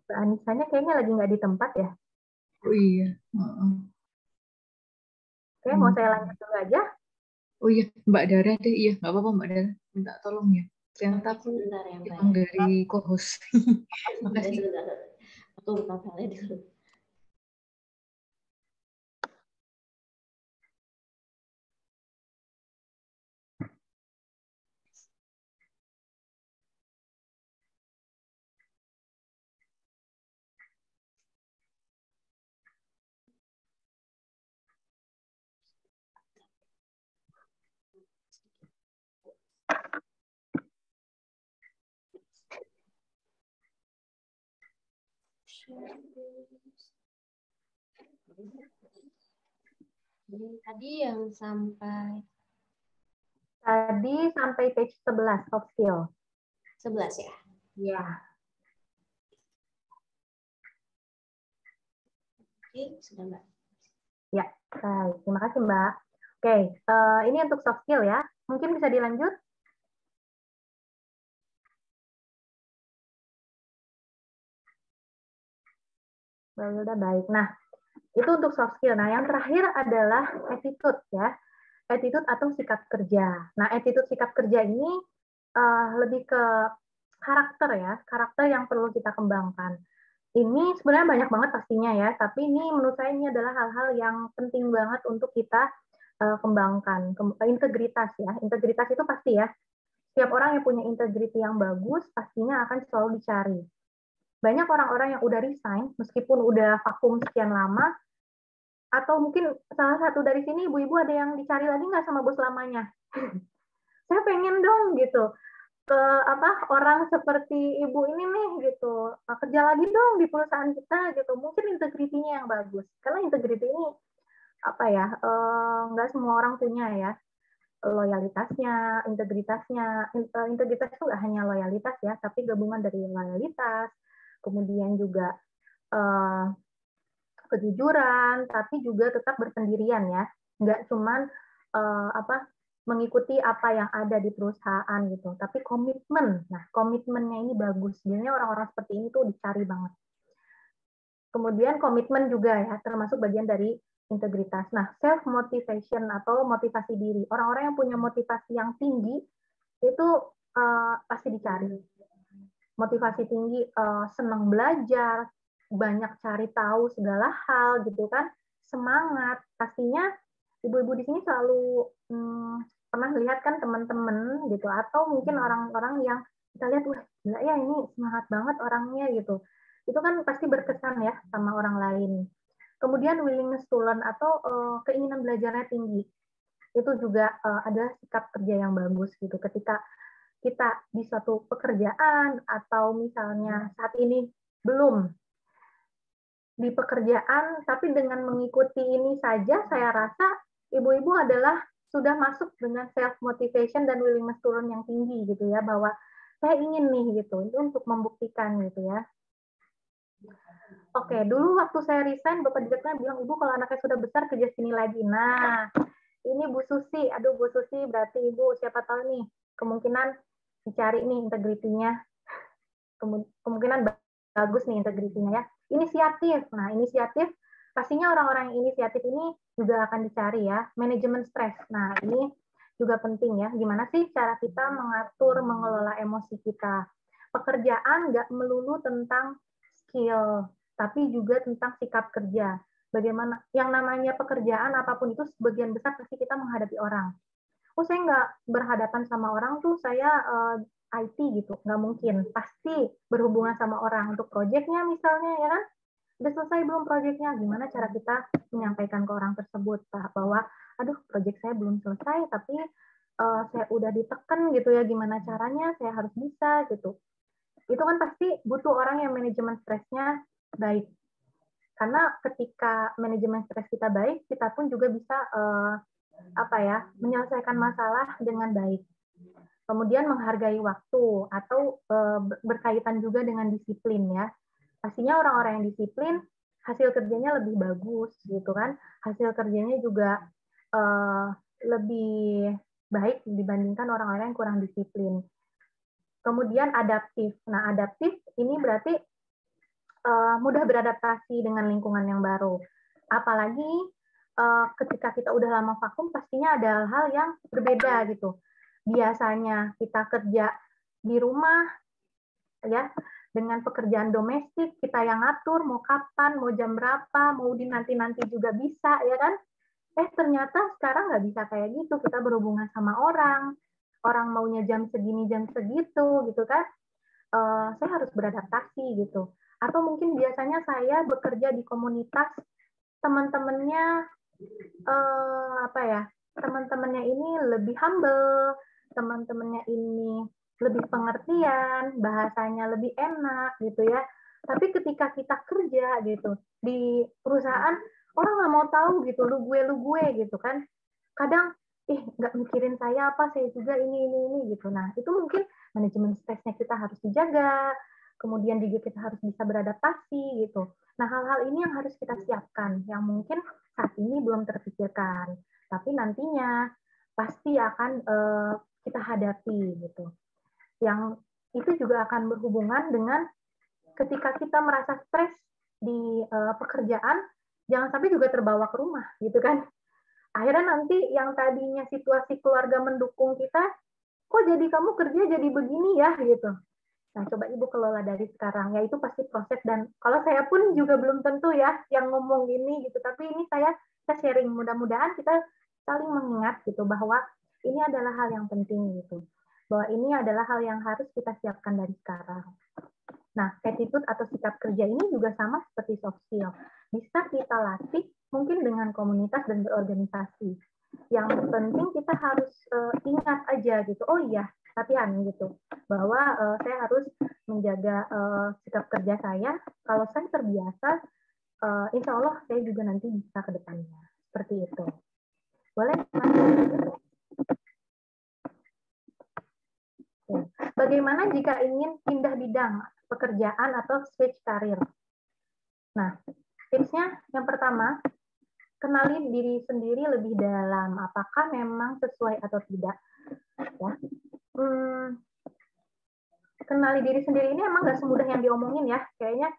Mbak Anisanya kayaknya lagi nggak di tempat ya. Oh iya. Oke, mau saya lanjut dulu aja. Oh iya, Mbak Dara deh. Iya, nggak apa-apa Mbak Dara. Minta tolong ya. Ternyata aku Sebentar ya Mbak hitung ya. dari co-host. Makasih. Sebentar. Aku buka file dulu. Tadi yang sampai page 11 soft skill. 11 ya? Iya. Oke, sudah Mbak. Ya, baik. Terima kasih Mbak. Oke, ini untuk soft skill ya. Mungkin bisa dilanjut? Udah baik. Nah, itu untuk soft skill. Nah, yang terakhir adalah attitude ya. Attitude atau sikap kerja. Nah, attitude sikap kerja ini lebih ke karakter ya, karakter yang perlu kita kembangkan. Ini sebenarnya banyak banget pastinya ya, tapi ini menurut saya ini adalah hal-hal yang penting banget untuk kita kembangkan. Integritas ya, integritas itu pasti ya. Setiap orang yang punya integriti yang bagus pastinya akan selalu dicari. Banyak orang-orang yang udah resign, meskipun udah vakum sekian lama, atau mungkin salah satu dari sini ibu-ibu ada yang dicari lagi nggak sama bos lamanya? Saya pengen dong gitu ke orang seperti ibu ini nih gitu kerja lagi dong di perusahaan kita gitu, mungkin integritinya yang bagus, karena integriti ini nggak semua orang punya ya, loyalitasnya, integritasnya. Integritas itu nggak hanya loyalitas ya, tapi gabungan dari loyalitas, kemudian juga kejujuran, tapi juga tetap berpendirian ya, nggak cuman mengikuti apa yang ada di perusahaan gitu, tapi komitmen. Nah, komitmennya ini bagus. Biasanya orang-orang seperti ini tuh dicari banget. Kemudian komitmen juga ya, termasuk bagian dari integritas. Nah, self motivation atau motivasi diri. Orang-orang yang punya motivasi yang tinggi itu pasti dicari. Motivasi tinggi, senang belajar, banyak cari tahu segala hal gitu kan, semangat. Pastinya ibu-ibu di sini selalu pernah lihat kan teman-teman gitu, atau mungkin orang-orang yang kita lihat, wah gila ya ini semangat banget orangnya gitu. Itu kan pasti berkesan ya sama orang lain. Kemudian willingness to learn atau keinginan belajarnya tinggi. Itu juga adalah sikap kerja yang bagus gitu. Ketika kita di suatu pekerjaan atau misalnya saat ini belum di pekerjaan, tapi dengan mengikuti ini saja, saya rasa ibu-ibu adalah sudah masuk dengan self motivation dan willingness to learn yang tinggi gitu ya, bahwa saya ingin nih gitu, itu untuk membuktikan gitu ya. Oke, dulu waktu saya resign, Bapak Direkturnya bilang, Ibu kalau anaknya sudah besar kerja sini lagi. Nah, ini Bu Susi, aduh Bu Susi berarti Ibu siapa tahu nih kemungkinan dicari nih integritinya, kemungkinan bagus nih integritinya ya. Inisiatif, nah inisiatif pastinya orang-orang yang inisiatif ini juga akan dicari ya. Manajemen stres, nah ini juga penting ya. Gimana sih cara kita mengatur, mengelola emosi kita. Pekerjaan nggak melulu tentang skill, tapi juga tentang sikap kerja. Bagaimana yang namanya pekerjaan apapun itu sebagian besar pasti kita menghadapi orang. Oh saya nggak berhadapan sama orang tuh, saya IT gitu, nggak mungkin. Pasti berhubungan sama orang. Untuk proyeknya misalnya ya kan, udah selesai belum proyeknya, gimana cara kita menyampaikan ke orang tersebut bahwa aduh proyek saya belum selesai tapi saya udah ditekan gitu ya, gimana caranya saya harus bisa gitu. Itu kan pasti butuh orang yang manajemen stresnya baik, karena ketika manajemen stres kita baik, kita pun juga bisa menyelesaikan masalah dengan baik. Kemudian menghargai waktu atau berkaitan juga dengan disiplin ya. Pastinya orang-orang yang disiplin hasil kerjanya lebih bagus gitu kan, hasil kerjanya juga lebih baik dibandingkan orang-orang yang kurang disiplin. Kemudian adaptif. Nah, adaptif ini berarti mudah beradaptasi dengan lingkungan yang baru. Apalagi ketika kita udah lama vakum, pastinya ada hal yang berbeda gitu. Biasanya kita kerja di rumah, ya, dengan pekerjaan domestik, kita yang ngatur mau kapan, mau jam berapa, mau dinanti-nanti juga bisa, ya kan? Ternyata sekarang nggak bisa kayak gitu. Kita berhubungan sama orang maunya jam segini, jam segitu, gitu kan? Saya harus beradaptasi gitu. Atau mungkin biasanya saya bekerja di komunitas, teman-temannya teman-temannya ini lebih humble, teman-temannya ini lebih pengertian, bahasanya lebih enak gitu ya. Tapi ketika kita kerja gitu di perusahaan, orang nggak mau tahu gitu, lu gue gitu kan. Kadang nggak mikirin saya apa, saya juga ini gitu. Nah itu mungkin manajemen stresnya kita harus dijaga, kemudian juga kita harus bisa beradaptasi gitu. Nah hal-hal ini yang harus kita siapkan, yang mungkin saat ini belum terpikirkan, tapi nantinya pasti akan kita hadapi gitu. Yang itu juga akan berhubungan dengan ketika kita merasa stres di pekerjaan, jangan sampai juga terbawa ke rumah gitu kan. Akhirnya nanti yang tadinya situasi keluarga mendukung kita, kok jadi kamu kerja jadi begini ya gitu. Nah, coba Ibu kelola dari sekarang, ya itu pasti proses, dan kalau saya pun juga belum tentu ya yang ngomong ini gitu, tapi ini saya sharing, mudah-mudahan kita saling mengingat gitu bahwa ini adalah hal yang penting gitu, bahwa ini adalah hal yang harus kita siapkan dari sekarang. Nah, attitude atau sikap kerja ini juga sama seperti soft skill, bisa kita latih mungkin dengan komunitas dan berorganisasi. Yang penting kita harus ingat aja gitu, oh iya, latihan gitu, bahwa saya harus menjaga sikap kerja saya. Kalau saya terbiasa, insya Allah saya juga nanti bisa ke depannya. Seperti itu. Boleh? Bagaimana jika ingin pindah bidang pekerjaan atau switch karir? Nah, tipsnya yang pertama, kenali diri sendiri lebih dalam. Apakah memang sesuai atau tidak? Ya. Kenali diri sendiri ini emang nggak semudah yang diomongin ya. Kayaknya,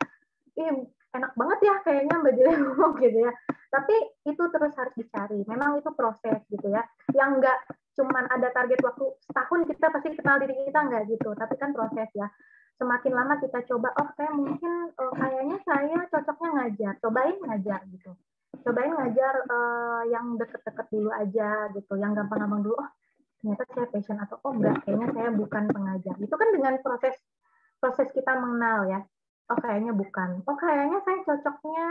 enak banget ya kayaknya Mbak Jeli ngomong gitu ya. Tapi itu terus harus dicari. Memang itu proses gitu ya. Yang nggak cuman ada target waktu setahun kita pasti kenal diri kita, nggak gitu. Tapi kan proses ya. Semakin lama kita coba, saya mungkin kayaknya saya cocoknya ngajar. Cobain ngajar gitu. Cobain ngajar yang deket-deket dulu aja gitu. Yang gampang-gampang dulu, ternyata saya passion, atau enggak, kayaknya saya bukan pengajar. Itu kan dengan proses kita mengenal ya. Kayaknya bukan. Kayaknya saya cocoknya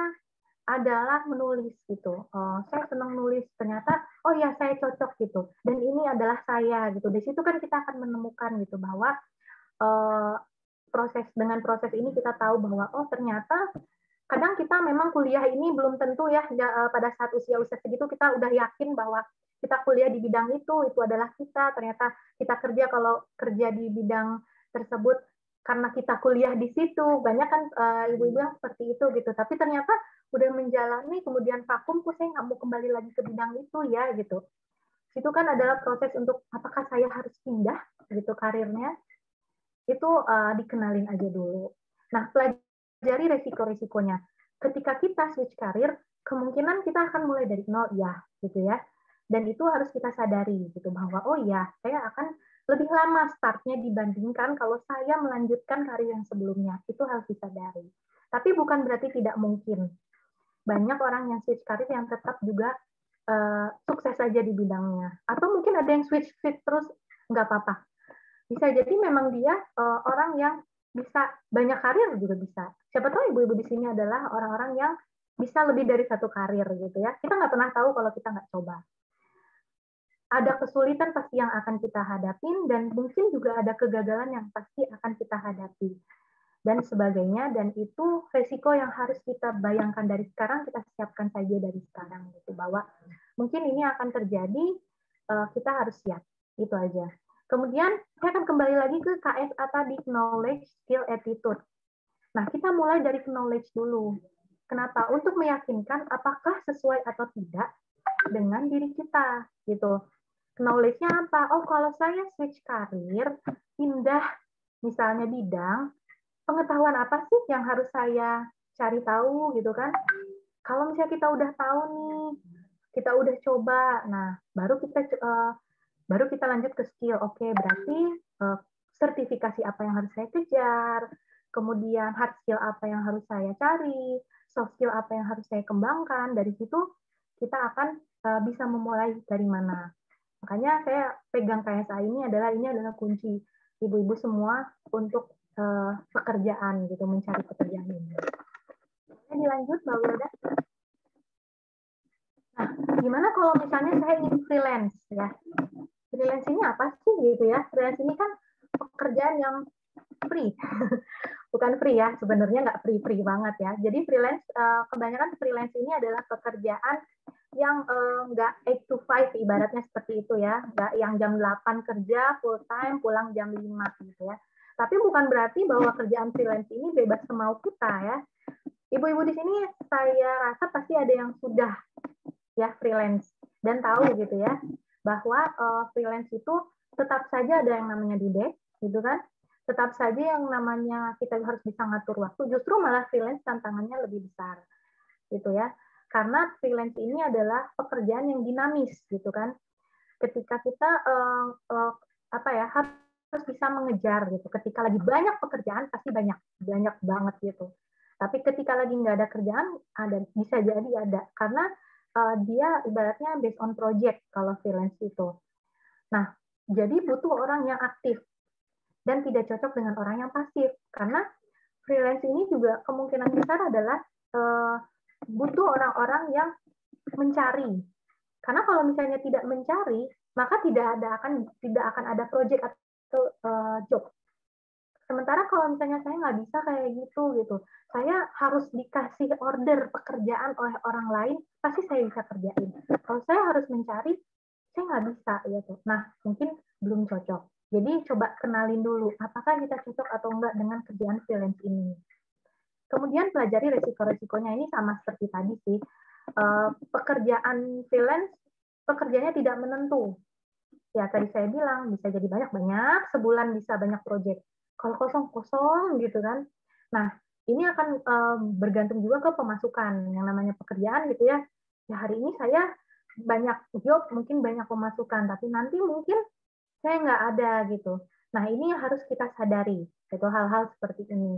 adalah menulis gitu. Saya senang nulis, ternyata ya saya cocok gitu. Dan ini adalah saya gitu. Di situ kan kita akan menemukan gitu bahwa dengan proses ini kita tahu bahwa ternyata kadang kita memang kuliah ini belum tentu ya pada saat usia segitu kita udah yakin bahwa kita kuliah di bidang itu adalah kita. Ternyata kita kerja, kalau kerja di bidang tersebut karena kita kuliah di situ. Banyak kan ibu-ibu yang seperti itu gitu. Tapi ternyata udah menjalani, kemudian vakum, saya nggak mau kembali lagi ke bidang itu ya gitu. Itu kan adalah proses untuk apakah saya harus pindah gitu karirnya. Itu dikenalin aja dulu. Nah, pelajari resiko-resikonya. Ketika kita switch karir, kemungkinan kita akan mulai dari nol ya gitu ya. Dan itu harus kita sadari gitu bahwa saya akan lebih lama startnya dibandingkan kalau saya melanjutkan karir yang sebelumnya. Itu harus disadari. Tapi bukan berarti tidak mungkin. Banyak orang yang switch karir yang tetap juga sukses saja di bidangnya. Atau mungkin ada yang switch terus, nggak apa-apa. Bisa jadi memang dia orang yang bisa banyak karir juga bisa. Siapa tahu ibu-ibu di sini adalah orang-orang yang bisa lebih dari satu karir gitu ya. Kita nggak pernah tahu kalau kita nggak coba. Ada kesulitan pasti yang akan kita hadapin, dan mungkin juga ada kegagalan yang pasti akan kita hadapi dan sebagainya. Dan itu resiko yang harus kita bayangkan dari sekarang, kita siapkan saja dari sekarang gitu, bahwa mungkin ini akan terjadi, kita harus siap. Itu aja. Kemudian saya akan kembali lagi ke KSA tadi, knowledge, skill, attitude. Nah, kita mulai dari knowledge dulu. Kenapa? Untuk meyakinkan apakah sesuai atau tidak dengan diri kita gitu. Knowledge-nya apa? Kalau saya switch karir, pindah misalnya bidang, pengetahuan apa sih yang harus saya cari tahu gitu kan. Kalau misalnya kita udah tahu nih, kita udah coba, nah baru kita lanjut ke skill. Oke, berarti sertifikasi apa yang harus saya kejar, kemudian hard skill apa yang harus saya cari, soft skill apa yang harus saya kembangkan. Dari situ kita akan bisa memulai dari mana. Makanya saya pegang KSA ini adalah kunci ibu-ibu semua untuk pekerjaan gitu, mencari pekerjaan ini. Oke, dilanjut Mbak Wilda. Nah, gimana kalau misalnya saya ingin freelance ya? Freelance ini apa sih gitu ya? Freelance ini kan pekerjaan yang free. Bukan free ya, sebenarnya nggak free banget ya. Jadi freelance, kebanyakan freelance ini adalah pekerjaan yang nggak 8 to 5 ibaratnya seperti itu ya. Nggak yang jam 8 kerja full time, pulang jam 5 gitu ya. Tapi bukan berarti bahwa kerjaan freelance ini bebas semau kita ya. Ibu-ibu di sini saya rasa pasti ada yang sudah ya freelance dan tahu gitu ya bahwa freelance itu tetap saja ada yang namanya due date gitu kan, tetap saja yang namanya kita harus bisa ngatur waktu. Justru malah freelance tantangannya lebih besar gitu ya, karena freelance ini adalah pekerjaan yang dinamis gitu kan. Ketika kita harus bisa mengejar gitu. Ketika lagi banyak pekerjaan pasti banyak banget gitu. Tapi ketika lagi nggak ada kerjaan, bisa jadi ada karena dia ibaratnya based on project kalau freelance itu. Nah, jadi butuh orang yang aktif dan tidak cocok dengan orang yang pasif karena freelance ini juga kemungkinan besar adalah butuh orang-orang yang mencari. Karena kalau misalnya tidak mencari, maka tidak akan ada project atau job. Sementara kalau misalnya saya nggak bisa kayak gitu, saya harus dikasih order pekerjaan oleh orang lain, pasti saya bisa kerjain. Kalau saya harus mencari, saya nggak bisa gitu. Nah, mungkin belum cocok. Jadi coba kenalin dulu, apakah kita cocok atau enggak dengan kerjaan freelance ini. Kemudian pelajari resiko-resikonya. Ini sama seperti tadi sih. Pekerjaan freelance, pekerjaannya tidak menentu. Ya tadi saya bilang bisa jadi banyak, sebulan bisa banyak project. Kalau kosong gitu kan. Nah, ini akan bergantung juga ke pemasukan. Yang namanya pekerjaan gitu ya. Ya hari ini saya banyak job, mungkin banyak pemasukan, tapi nanti mungkin saya nggak ada gitu. Nah, ini yang harus kita sadari. Itu hal-hal seperti ini.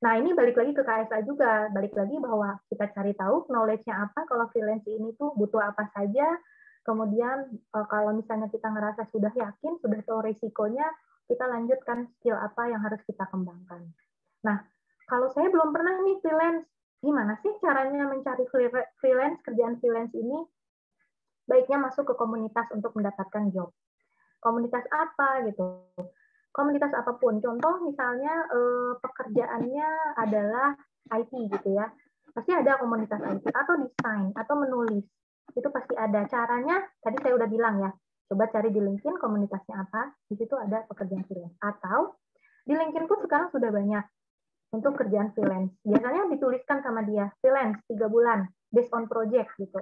Nah, ini balik lagi ke KSA juga. Balik lagi bahwa kita cari tahu knowledge-nya apa, kalau freelance ini tuh butuh apa saja. Kemudian kalau misalnya kita ngerasa sudah yakin, sudah tahu resikonya, kita lanjutkan skill apa yang harus kita kembangkan. Nah, kalau saya belum pernah nih freelance, gimana sih caranya mencari freelance, kerjaan freelance ini? Baiknya masuk ke komunitas untuk mendapatkan job. Komunitas apa gitu? Komunitas apapun. Contoh misalnya pekerjaannya adalah IT gitu ya. Pasti ada komunitas IT atau desain atau menulis. Itu pasti ada. Caranya tadi saya udah bilang ya. Coba cari di LinkedIn komunitasnya apa. Di situ ada pekerjaan freelance. Atau di LinkedIn pun sekarang sudah banyak untuk kerjaan freelance. Biasanya dituliskan sama dia freelance 3 bulan based on project gitu.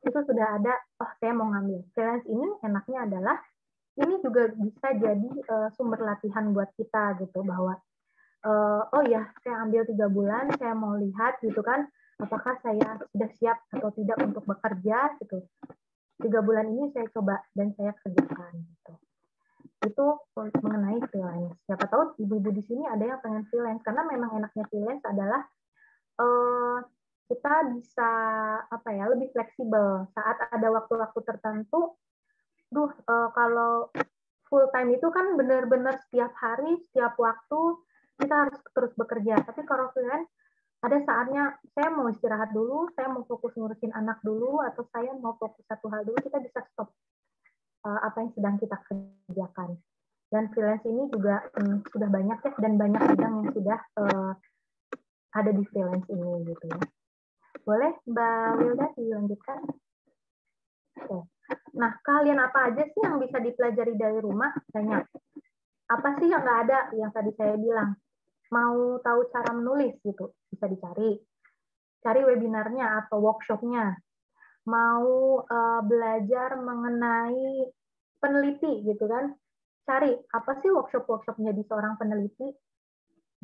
Itu sudah ada, oh saya mau ngambil. Freelance ini enaknya adalah ini juga bisa jadi sumber latihan buat kita gitu bahwa oh ya saya ambil 3 bulan, saya mau lihat gitu kan apakah saya sudah siap atau tidak untuk bekerja gitu. 3 bulan ini saya coba dan saya kerjakan gitu. Itu mengenai freelance. Siapa tahu ibu-ibu di sini ada yang pengen freelance karena memang enaknya freelance adalah kita bisa lebih fleksibel saat ada waktu-waktu tertentu. Kalau full time itu kan benar-benar setiap hari, setiap waktu kita harus terus bekerja. Tapi kalau freelance ada saatnya saya mau istirahat dulu, saya mau fokus ngurusin anak dulu, atau saya mau fokus satu hal dulu, kita bisa stop apa yang sedang kita kerjakan. Dan freelance ini juga sudah banyak ya, dan banyak bidang yang sudah ada di freelance ini gitu ya. Boleh Mbak Wilda dilanjutkan? Oke. Nah, kalian apa aja sih yang bisa dipelajari dari rumah? Banyak. Apa sih yang nggak ada yang tadi saya bilang? Mau tahu cara menulis gitu, bisa dicari. Cari webinarnya atau workshopnya. Mau belajar mengenai peneliti gitu kan? Cari apa sih workshop-workshop menjadi seorang peneliti?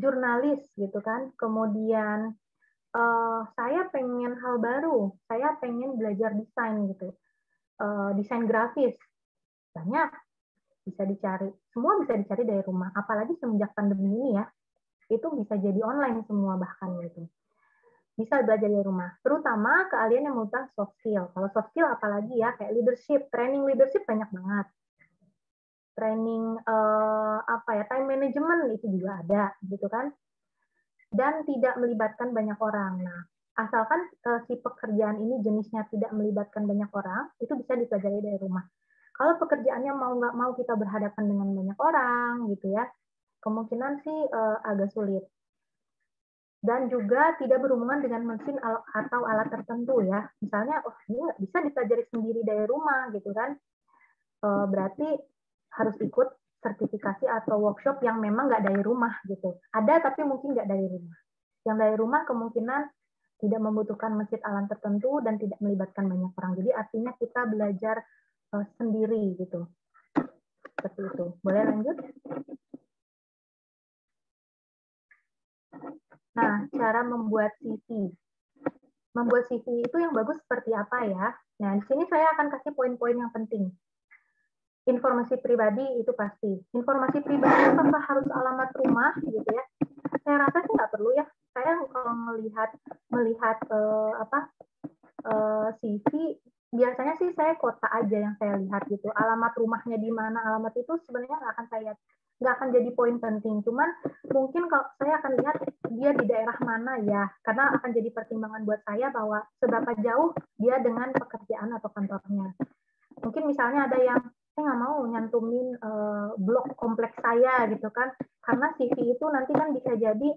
jurnalis gitu kan, kemudian saya pengen hal baru, saya pengen belajar desain gitu, desain grafis, banyak bisa dicari, semua bisa dicari dari rumah, apalagi semenjak pandemi ini ya, itu bisa jadi online semua bahkan gitu. Bisa belajar dari rumah, terutama keahlian yang membutuhkan soft skill. Kalau soft skill apalagi ya, kayak leadership, training leadership banyak banget. Training time management itu juga ada, gitu kan. Dan tidak melibatkan banyak orang. Nah, asalkan si pekerjaan ini jenisnya tidak melibatkan banyak orang, itu bisa dipelajari dari rumah. Kalau pekerjaannya mau nggak mau kita berhadapan dengan banyak orang, gitu ya, kemungkinan sih agak sulit. Dan juga tidak berhubungan dengan mesin atau alat tertentu ya. Misalnya, ini nggak bisa dipelajari sendiri dari rumah gitu kan. Berarti harus ikut sertifikasi atau workshop yang memang nggak dari rumah gitu. Ada tapi mungkin nggak dari rumah. Yang dari rumah kemungkinan tidak membutuhkan mesin alat tertentu dan tidak melibatkan banyak orang. Jadi artinya kita belajar sendiri gitu. Seperti itu. Boleh lanjut? Nah, cara membuat CV. Membuat CV itu yang bagus seperti apa ya? Nah, di sini saya akan kasih poin-poin yang penting. Informasi pribadi itu pasti. Informasi pribadi apakah harus alamat rumah gitu ya? Saya rasa sih nggak perlu ya. Saya kalau melihat CV, biasanya sih saya kota aja yang saya lihat gitu. Alamat rumahnya di mana, alamat itu sebenarnya nggak akan jadi poin penting. Cuman mungkin kalau saya akan lihat dia di daerah mana ya, karena akan jadi pertimbangan buat saya bahwa seberapa jauh dia dengan pekerjaan atau kantornya. Mungkin misalnya ada yang saya nggak mau nyantumin blok kompleks saya gitu kan, karena CV itu nanti kan bisa jadi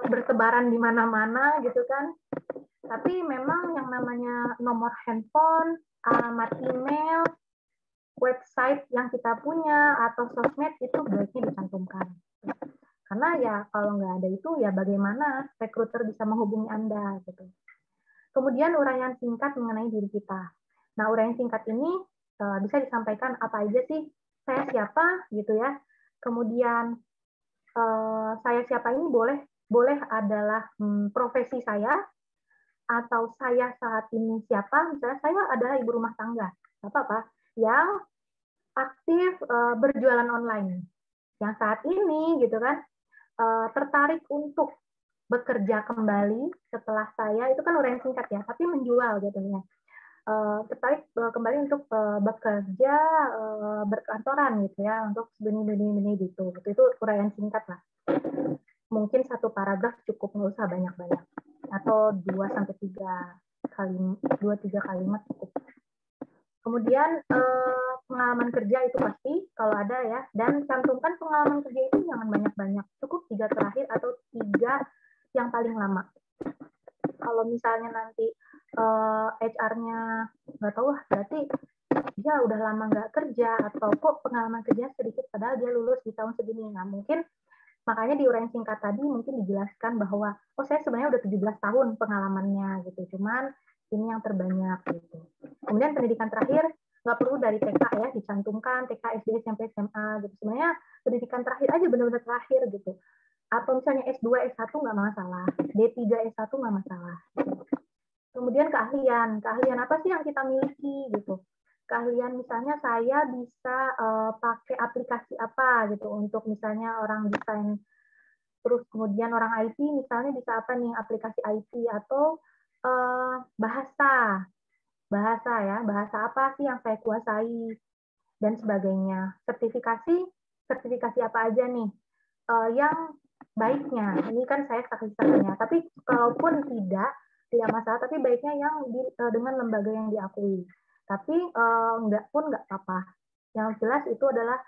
bertebaran di mana-mana gitu kan. Tapi memang yang namanya nomor handphone, alamat email, website yang kita punya atau sosmed itu baiknya dicantumkan. Karena ya kalau nggak ada itu ya bagaimana rekruter bisa menghubungi Anda gitu. Kemudian uraian singkat mengenai diri kita. Nah, uraian singkat ini bisa disampaikan apa aja sih, saya siapa gitu ya. Kemudian saya siapa ini boleh adalah profesi saya, atau saya saat ini siapa, misalnya saya adalah ibu rumah tangga, apa-apa, yang aktif berjualan online, yang saat ini gitu kan tertarik untuk bekerja kembali setelah saya, itu kan uraian singkat ya, tapi menjual gitu ya, tertarik kembali untuk bekerja berkantoran gitu ya, untuk benih-benih gitu, itu uraian singkat lah. Mungkin satu paragraf cukup, nggak usah banyak-banyak, atau 2-3 kalimat cukup. Kemudian pengalaman kerja itu pasti kalau ada ya, dan cantumkan pengalaman kerja itu jangan banyak-banyak, cukup 3 terakhir atau 3 yang paling lama. Kalau misalnya nanti HR-nya nggak tahu, berarti dia udah lama nggak kerja, atau kok pengalaman kerja sedikit padahal dia lulus di tahun segini. Nah, mungkin makanya di uraian singkat tadi mungkin dijelaskan bahwa saya sebenarnya udah 17 tahun pengalamannya gitu, cuman ini yang terbanyak gitu. Kemudian pendidikan terakhir nggak perlu dari TK ya, dicantumkan TK, SD, SMP, SMA gitu. Sebenarnya pendidikan terakhir aja, benar-benar terakhir gitu. Atau misalnya S2, S1 nggak masalah, D3, S1 nggak masalah. Kemudian keahlian apa sih yang kita miliki gitu. Keahlian misalnya saya bisa pakai aplikasi apa gitu untuk misalnya orang desain, terus kemudian orang IT misalnya bisa apa nih, aplikasi IT, atau bahasa ya, bahasa apa sih yang saya kuasai dan sebagainya. Sertifikasi apa aja nih yang baiknya, ini kan saya saksi-saksinya, tapi kalaupun tidak masalah, tapi baiknya yang dengan lembaga yang diakui. Tapi nggak apa-apa. Yang jelas itu adalah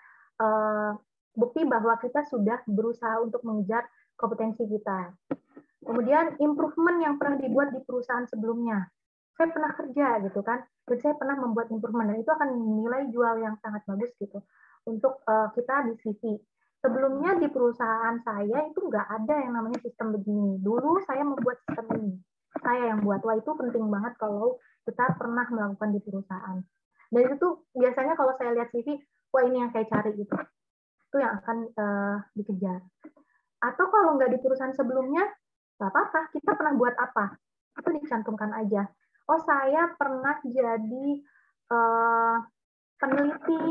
bukti bahwa kita sudah berusaha untuk mengejar kompetensi kita. Kemudian improvement yang pernah dibuat di perusahaan sebelumnya. Saya pernah kerja gitu kan, dan saya pernah membuat improvement, dan itu akan nilai jual yang sangat bagus gitu untuk kita di CV. Sebelumnya di perusahaan saya itu nggak ada yang namanya sistem begini. Dulu saya membuat sistem ini. Saya yang buat. Wah, itu penting banget kalau kita pernah melakukan di perusahaan. Dan itu tuh biasanya kalau saya lihat CV, wah ini yang saya cari gitu. Itu yang akan dikejar. Atau kalau nggak di perusahaan sebelumnya, nggak apa-apa, kita pernah buat apa, itu dicantumkan aja. Oh, saya pernah jadi peneliti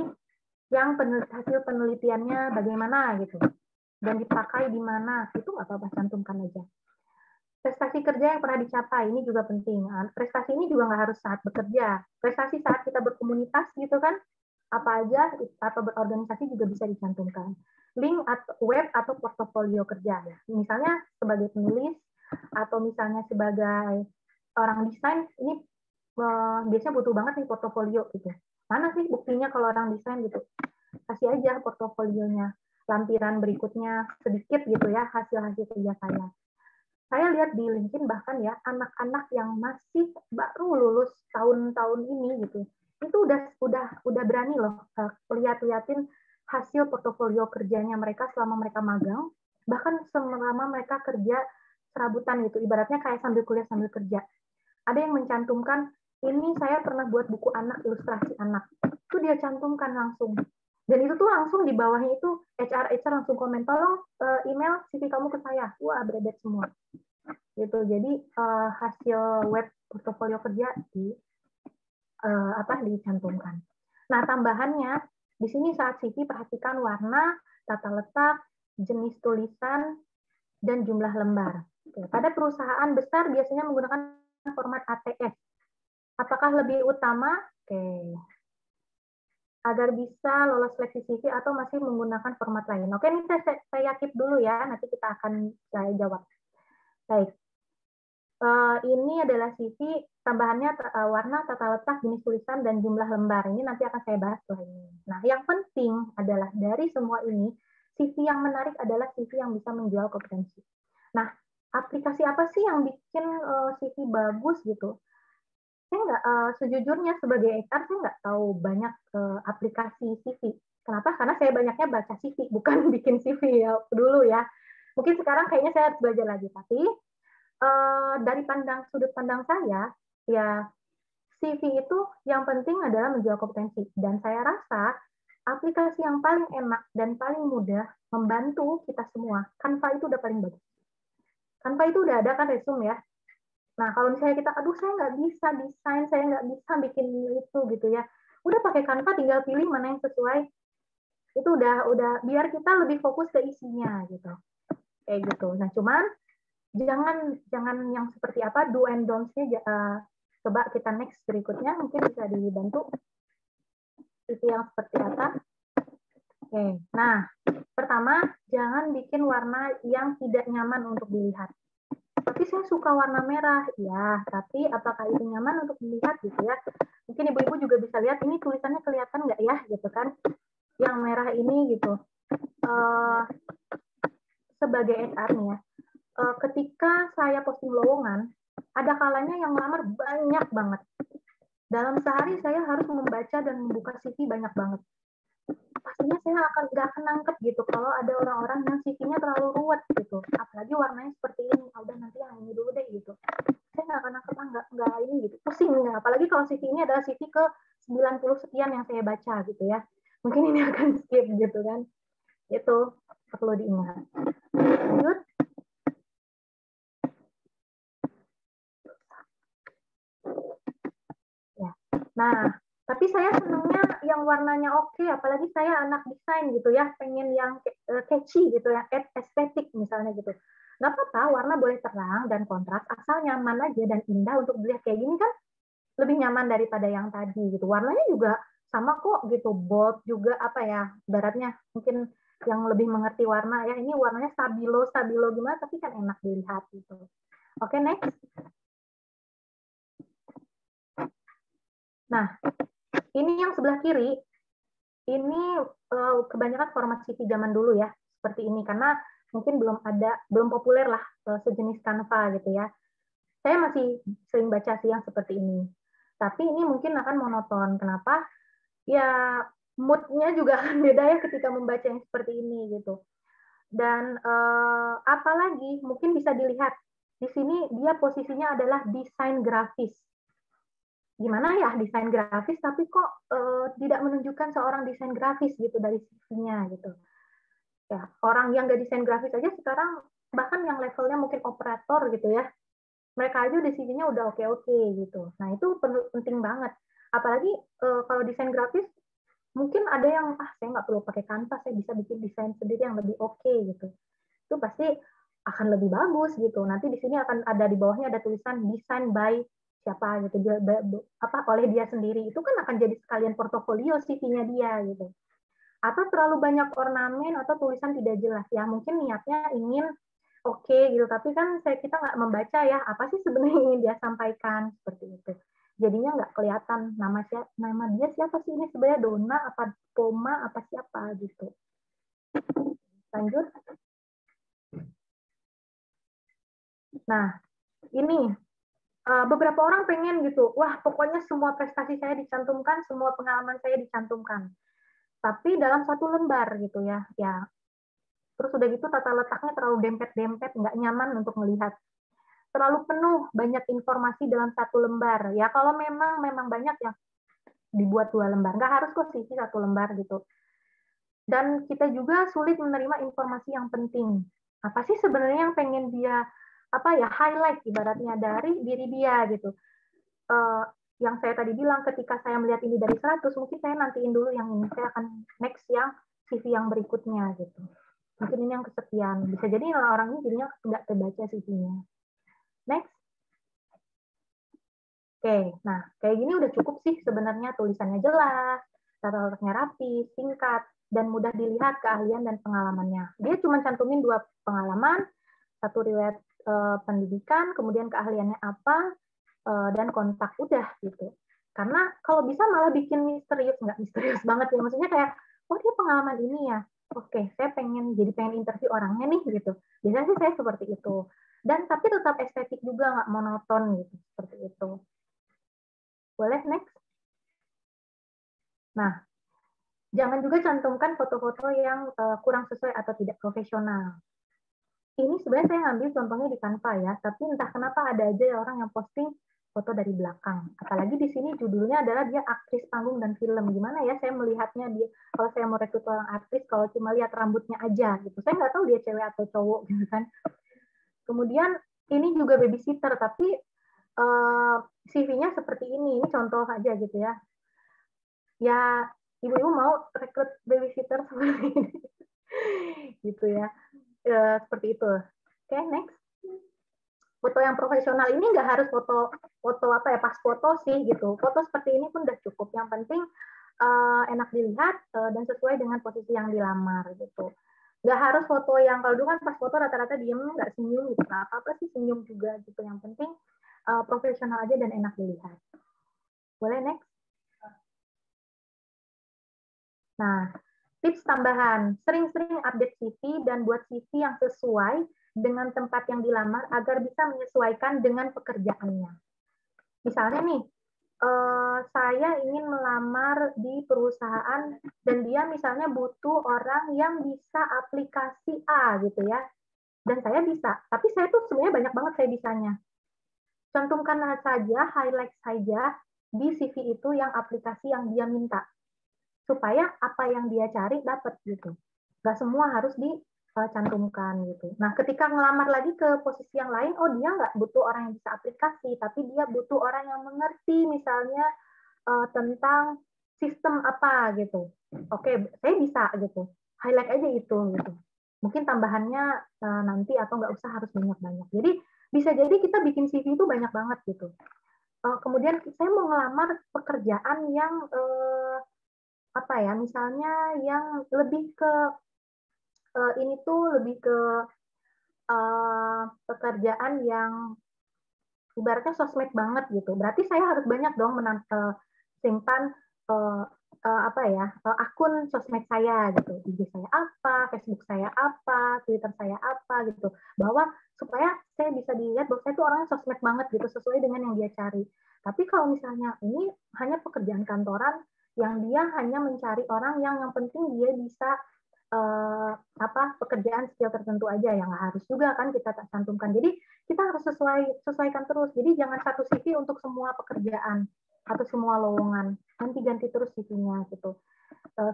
yang hasil penelitiannya bagaimana gitu, dan dipakai di mana, itu nggak apa-apa, cantumkan aja. Prestasi kerja yang pernah dicapai, ini juga penting. Prestasi ini juga nggak harus saat bekerja. Prestasi saat kita berkomunitas gitu kan, apa aja, atau berorganisasi juga bisa dicantumkan. Link atau web atau portofolio kerja. Ya. Misalnya sebagai penulis, atau misalnya sebagai orang desain, ini biasanya butuh banget nih portofolio gitu. Mana sih buktinya kalau orang desain gitu? Kasih aja portofolionya. Lampiran berikutnya sedikit gitu ya, hasil-hasil kerja saya. Saya lihat di LinkedIn bahkan ya, anak-anak yang masih baru lulus tahun-tahun ini gitu, itu udah berani loh lihat-liatin hasil portofolio kerjanya mereka selama mereka magang, bahkan selama mereka kerja serabutan gitu, ibaratnya kayak sambil kuliah sambil kerja. Ada yang mencantumkan, ini saya pernah buat buku anak, ilustrasi anak, itu dia cantumkan langsung. Dan itu tuh langsung di bawahnya itu HR langsung komen, tolong email CV kamu ke saya. Wah, beredar semua. Gitu. Jadi hasil web portofolio kerja dicantumkan. Nah, tambahannya di sini saat CV perhatikan warna, tata letak, jenis tulisan, dan jumlah lembar. Oke. Pada perusahaan besar biasanya menggunakan format ATS. Apakah lebih utama? Oke. Agar bisa lolos seleksi CV atau masih menggunakan format lain. Oke, ini saya keep dulu ya, nanti kita akan saya jawab. Baik. Ini adalah CV, tambahannya warna, tata letak, jenis tulisan, dan jumlah lembar. Ini nanti akan saya bahas setelah ini. Nah, yang penting adalah dari semua ini, CV yang menarik adalah CV yang bisa menjual kompetensi. Nah, aplikasi apa sih yang bikin CV bagus gitu? Saya nggak, sejujurnya sebagai HR, saya nggak tahu banyak aplikasi CV. Kenapa? Karena saya banyaknya baca CV, bukan bikin CV ya dulu ya. Mungkin sekarang kayaknya saya harus belajar lagi, tapi dari sudut pandang saya, ya CV itu yang penting adalah menjual kompetensi. Dan saya rasa aplikasi yang paling enak dan paling mudah membantu kita semua, Canva itu udah paling bagus. Canva itu udah ada kan resume ya. Nah, kalau misalnya kita, aduh saya nggak bisa desain, saya nggak bisa bikin itu gitu ya. Udah pakai Canva, tinggal pilih mana yang sesuai. Itu udah biar kita lebih fokus ke isinya gitu. Kayak gitu. Nah, cuman jangan yang seperti apa do and don'ts-nya, coba kita next berikutnya, mungkin bisa dibantu itu yang seperti apa. Oke, nah pertama jangan bikin warna yang tidak nyaman untuk dilihat. Tapi saya suka warna merah, ya, tapi apakah itu nyaman untuk dilihat gitu ya? Mungkin ibu-ibu juga bisa lihat ini tulisannya kelihatan nggak ya gitu kan, yang merah ini gitu. Sebagai HR nih ya, ketika saya posting lowongan, ada kalanya yang melamar banyak banget. Dalam sehari saya harus membaca dan membuka CV banyak banget. Pastinya saya nggak akan nangkep gitu kalau ada orang-orang yang CV-nya terlalu ruwet gitu. Apalagi warnanya seperti ini. Udah nanti yang ini dulu deh gitu. Saya nggak akan nangkep, nggak ini gitu. Pusing ya. Apalagi kalau CV ini adalah CV ke 90 sekian yang saya baca gitu ya. Mungkin ini akan skip gitu kan. Itu perlu diingat. Lanjut. Nah, tapi saya senangnya yang warnanya oke, apalagi saya anak desain gitu ya, pengen yang catchy gitu ya, estetik misalnya gitu. Nggak apa-apa, warna boleh terang dan kontras, asal nyaman aja dan indah untuk dilihat kayak gini kan lebih nyaman daripada yang tadi gitu. Warnanya juga sama kok gitu, bold juga apa ya, ibaratnya mungkin yang lebih mengerti warna ya, ini warnanya stabilo gimana, tapi kan enak dilihat gitu. Oke, next. Nah, ini yang sebelah kiri, ini kebanyakan format CV zaman dulu ya, seperti ini, karena mungkin belum populer lah sejenis Canva gitu ya. Saya masih sering baca sih yang seperti ini. Tapi ini mungkin akan monoton. Kenapa? Ya, mood-nya juga akan beda ya ketika membaca yang seperti ini gitu. Dan apalagi mungkin bisa dilihat, di sini dia posisinya adalah desain grafis. Gimana ya desain grafis tapi kok tidak menunjukkan seorang desain grafis gitu dari CV-nya gitu. Ya, orang yang nggak desain grafis aja sekarang, bahkan yang levelnya mungkin operator gitu ya, mereka aja di CV-nya udah oke-oke gitu. Nah, itu penting banget. Apalagi kalau desain grafis, mungkin ada yang, saya nggak perlu pakai Canva, saya bisa bikin desain sendiri yang lebih oke gitu. Itu pasti akan lebih bagus gitu. Nanti di sini akan ada di bawahnya ada tulisan design by siapa gitu, oleh dia sendiri. Itu kan akan jadi sekalian portofolio CV-nya dia gitu. Atau terlalu banyak ornamen atau tulisan tidak jelas ya, mungkin niatnya ingin oke gitu, tapi kan kita nggak membaca ya apa sih sebenarnya yang ingin dia sampaikan, seperti itu. Jadinya nggak kelihatan nama dia siapa sih ini sebenarnya, Dona apa Poma apa siapa gitu. Lanjut. Nah, ini beberapa orang pengen gitu, wah pokoknya semua prestasi saya dicantumkan, semua pengalaman saya dicantumkan. Tapi dalam satu lembar gitu ya. Terus udah gitu tata letaknya terlalu dempet-dempet, nggak nyaman untuk melihat. Terlalu penuh, banyak informasi dalam satu lembar. Ya kalau memang banyak yang dibuat 2 lembar, nggak harus kok sih 1 lembar gitu. Dan kita juga sulit menerima informasi yang penting. Apa sih sebenarnya yang pengen dia highlight ibaratnya dari diri dia gitu. Yang saya tadi bilang, ketika saya melihat ini dari 100, mungkin saya nantiin dulu yang ini, saya akan next yang CV yang berikutnya gitu. Mungkin ini yang kesekian. Bisa jadi orang ini jadinya nggak terbaca CV-nya. Next. Oke, nah kayak gini udah cukup sih sebenarnya, tulisannya jelas, tata letaknya rapi, singkat, dan mudah dilihat keahlian dan pengalamannya. Dia cuma cantumin 2 pengalaman, 1 riwayat pendidikan, kemudian keahliannya apa, dan kontak, udah gitu. Karena kalau bisa malah bikin misterius, nggak misterius banget ya, maksudnya kayak, oh dia pengalaman ini ya, oke, saya pengen interview orangnya nih gitu. Biasanya sih saya seperti itu. Dan tapi tetap estetik juga, nggak monoton gitu, seperti itu. Boleh next? Nah, jangan juga cantumkan foto-foto yang kurang sesuai atau tidak profesional. Ini sebenarnya saya ngambil contohnya di Canva ya, tapi entah kenapa ada aja orang yang posting foto dari belakang. Apalagi di sini judulnya adalah dia aktris panggung dan film. Gimana ya saya melihatnya dia, kalau saya mau rekrut orang aktris, kalau cuma lihat rambutnya aja gitu. Saya nggak tahu dia cewek atau cowok gitu kan. Kemudian ini juga babysitter, tapi CV-nya seperti ini contoh aja gitu ya. Ya, ibu-ibu mau rekrut babysitter seperti ini. Gitu ya. Seperti itu. Oke, next. Foto yang profesional ini nggak harus foto pas foto sih gitu. Foto seperti ini pun udah cukup. Yang penting enak dilihat dan sesuai dengan posisi yang dilamar gitu. Nggak harus foto yang, kalau dulu kan pas foto rata-rata diem, nggak senyum gitu. Nah, apa sih senyum juga gitu. Yang penting profesional aja dan enak dilihat. Boleh next? Nah, tips tambahan, sering-sering update CV dan buat CV yang sesuai dengan tempat yang dilamar agar bisa menyesuaikan dengan pekerjaannya. Misalnya nih, saya ingin melamar di perusahaan dan dia misalnya butuh orang yang bisa aplikasi A gitu ya. Dan saya bisa, tapi saya tuh sebenarnya banyak banget saya bisanya. Cantumkan saja, highlight saja di CV itu yang aplikasi yang dia minta, supaya apa yang dia cari dapat gitu. Nggak semua harus dicantumkan gitu. Nah, ketika ngelamar lagi ke posisi yang lain, oh dia nggak butuh orang yang bisa aplikasi, tapi dia butuh orang yang mengerti misalnya tentang sistem apa gitu. Oke, saya bisa gitu. Highlight aja itu gitu. Mungkin tambahannya nanti atau nggak usah harus banyak-banyak. Jadi bisa jadi kita bikin CV itu banyak banget gitu. Kemudian saya mau ngelamar pekerjaan yang misalnya yang lebih ke ini tuh lebih ke pekerjaan yang ibaratnya sosmed banget gitu. Berarti saya harus banyak dong simpan akun sosmed saya gitu. IG saya apa, Facebook saya apa, Twitter saya apa gitu. Bahwa supaya saya bisa dilihat bahwa saya tuh orangnya sosmed banget gitu, sesuai dengan yang dia cari. Tapi kalau misalnya ini hanya pekerjaan kantoran yang dia hanya mencari orang yang penting dia bisa pekerjaan skill tertentu aja, yang nggak harus juga kan kita tak cantumkan. Jadi kita harus sesuaikan terus. Jadi jangan satu CV untuk semua pekerjaan atau semua lowongan, ganti-ganti terus CV-nya gitu,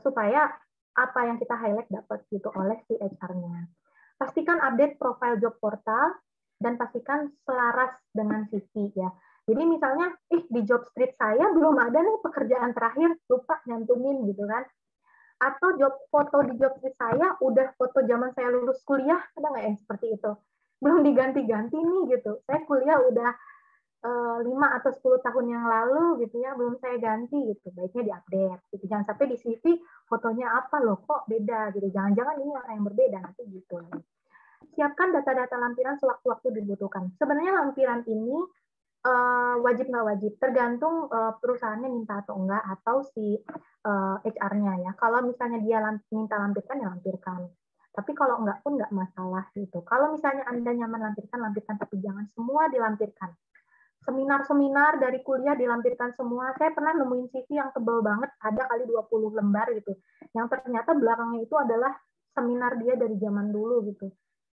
supaya apa yang kita highlight dapat gitu oleh si HR-nya. Pastikan update profile job portal dan pastikan selaras dengan CV ya. Jadi misalnya, di job street saya belum ada nih pekerjaan terakhir, lupa nyantumin gitu kan. Atau foto di job street saya udah foto zaman saya lulus kuliah, ada nggak yang seperti itu? Belum diganti-ganti nih gitu. Saya kuliah udah 5 atau 10 tahun yang lalu gitu ya, belum saya ganti gitu. Baiknya diupdate. Gitu. Jangan sampai di CV fotonya apa loh, kok beda gitu. Jangan-jangan ini orang yang berbeda nanti gitu. Siapkan data-data lampiran sewaktu-waktu dibutuhkan. Sebenarnya lampiran ini wajib nggak wajib, tergantung perusahaannya minta atau enggak, atau si HR-nya ya. Kalau misalnya dia minta lampirkan, ya lampirkan. Tapi kalau enggak pun enggak masalah gitu. Kalau misalnya Anda nyaman lampirkan, lampirkan, tapi jangan semua dilampirkan. Seminar-seminar dari kuliah dilampirkan semua. Saya pernah nemuin CV yang tebal banget, ada kali 20 lembar gitu. Yang ternyata belakangnya itu adalah seminar dia dari zaman dulu gitu.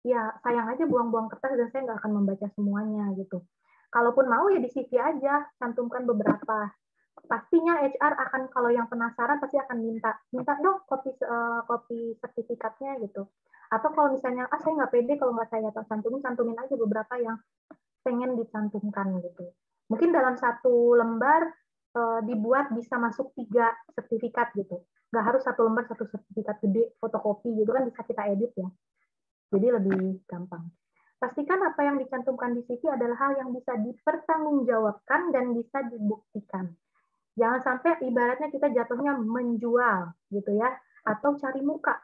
Ya, sayang aja buang-buang kertas dan saya nggak akan membaca semuanya gitu. Kalaupun mau ya di CV aja, cantumkan beberapa. Pastinya HR akan, kalau yang penasaran pasti akan minta dong kopi sertifikatnya gitu. Atau kalau misalnya, saya nggak pede kalau nggak saya cantumin aja beberapa yang pengen dicantumkan gitu. Mungkin dalam satu lembar dibuat bisa masuk 3 sertifikat gitu. Nggak harus satu lembar satu sertifikat gede, fotokopi gitu kan bisa kita edit ya. Jadi lebih gampang. Pastikan apa yang dicantumkan di CV adalah hal yang bisa dipertanggungjawabkan dan bisa dibuktikan. Jangan sampai ibaratnya kita jatuhnya menjual gitu ya, atau cari muka.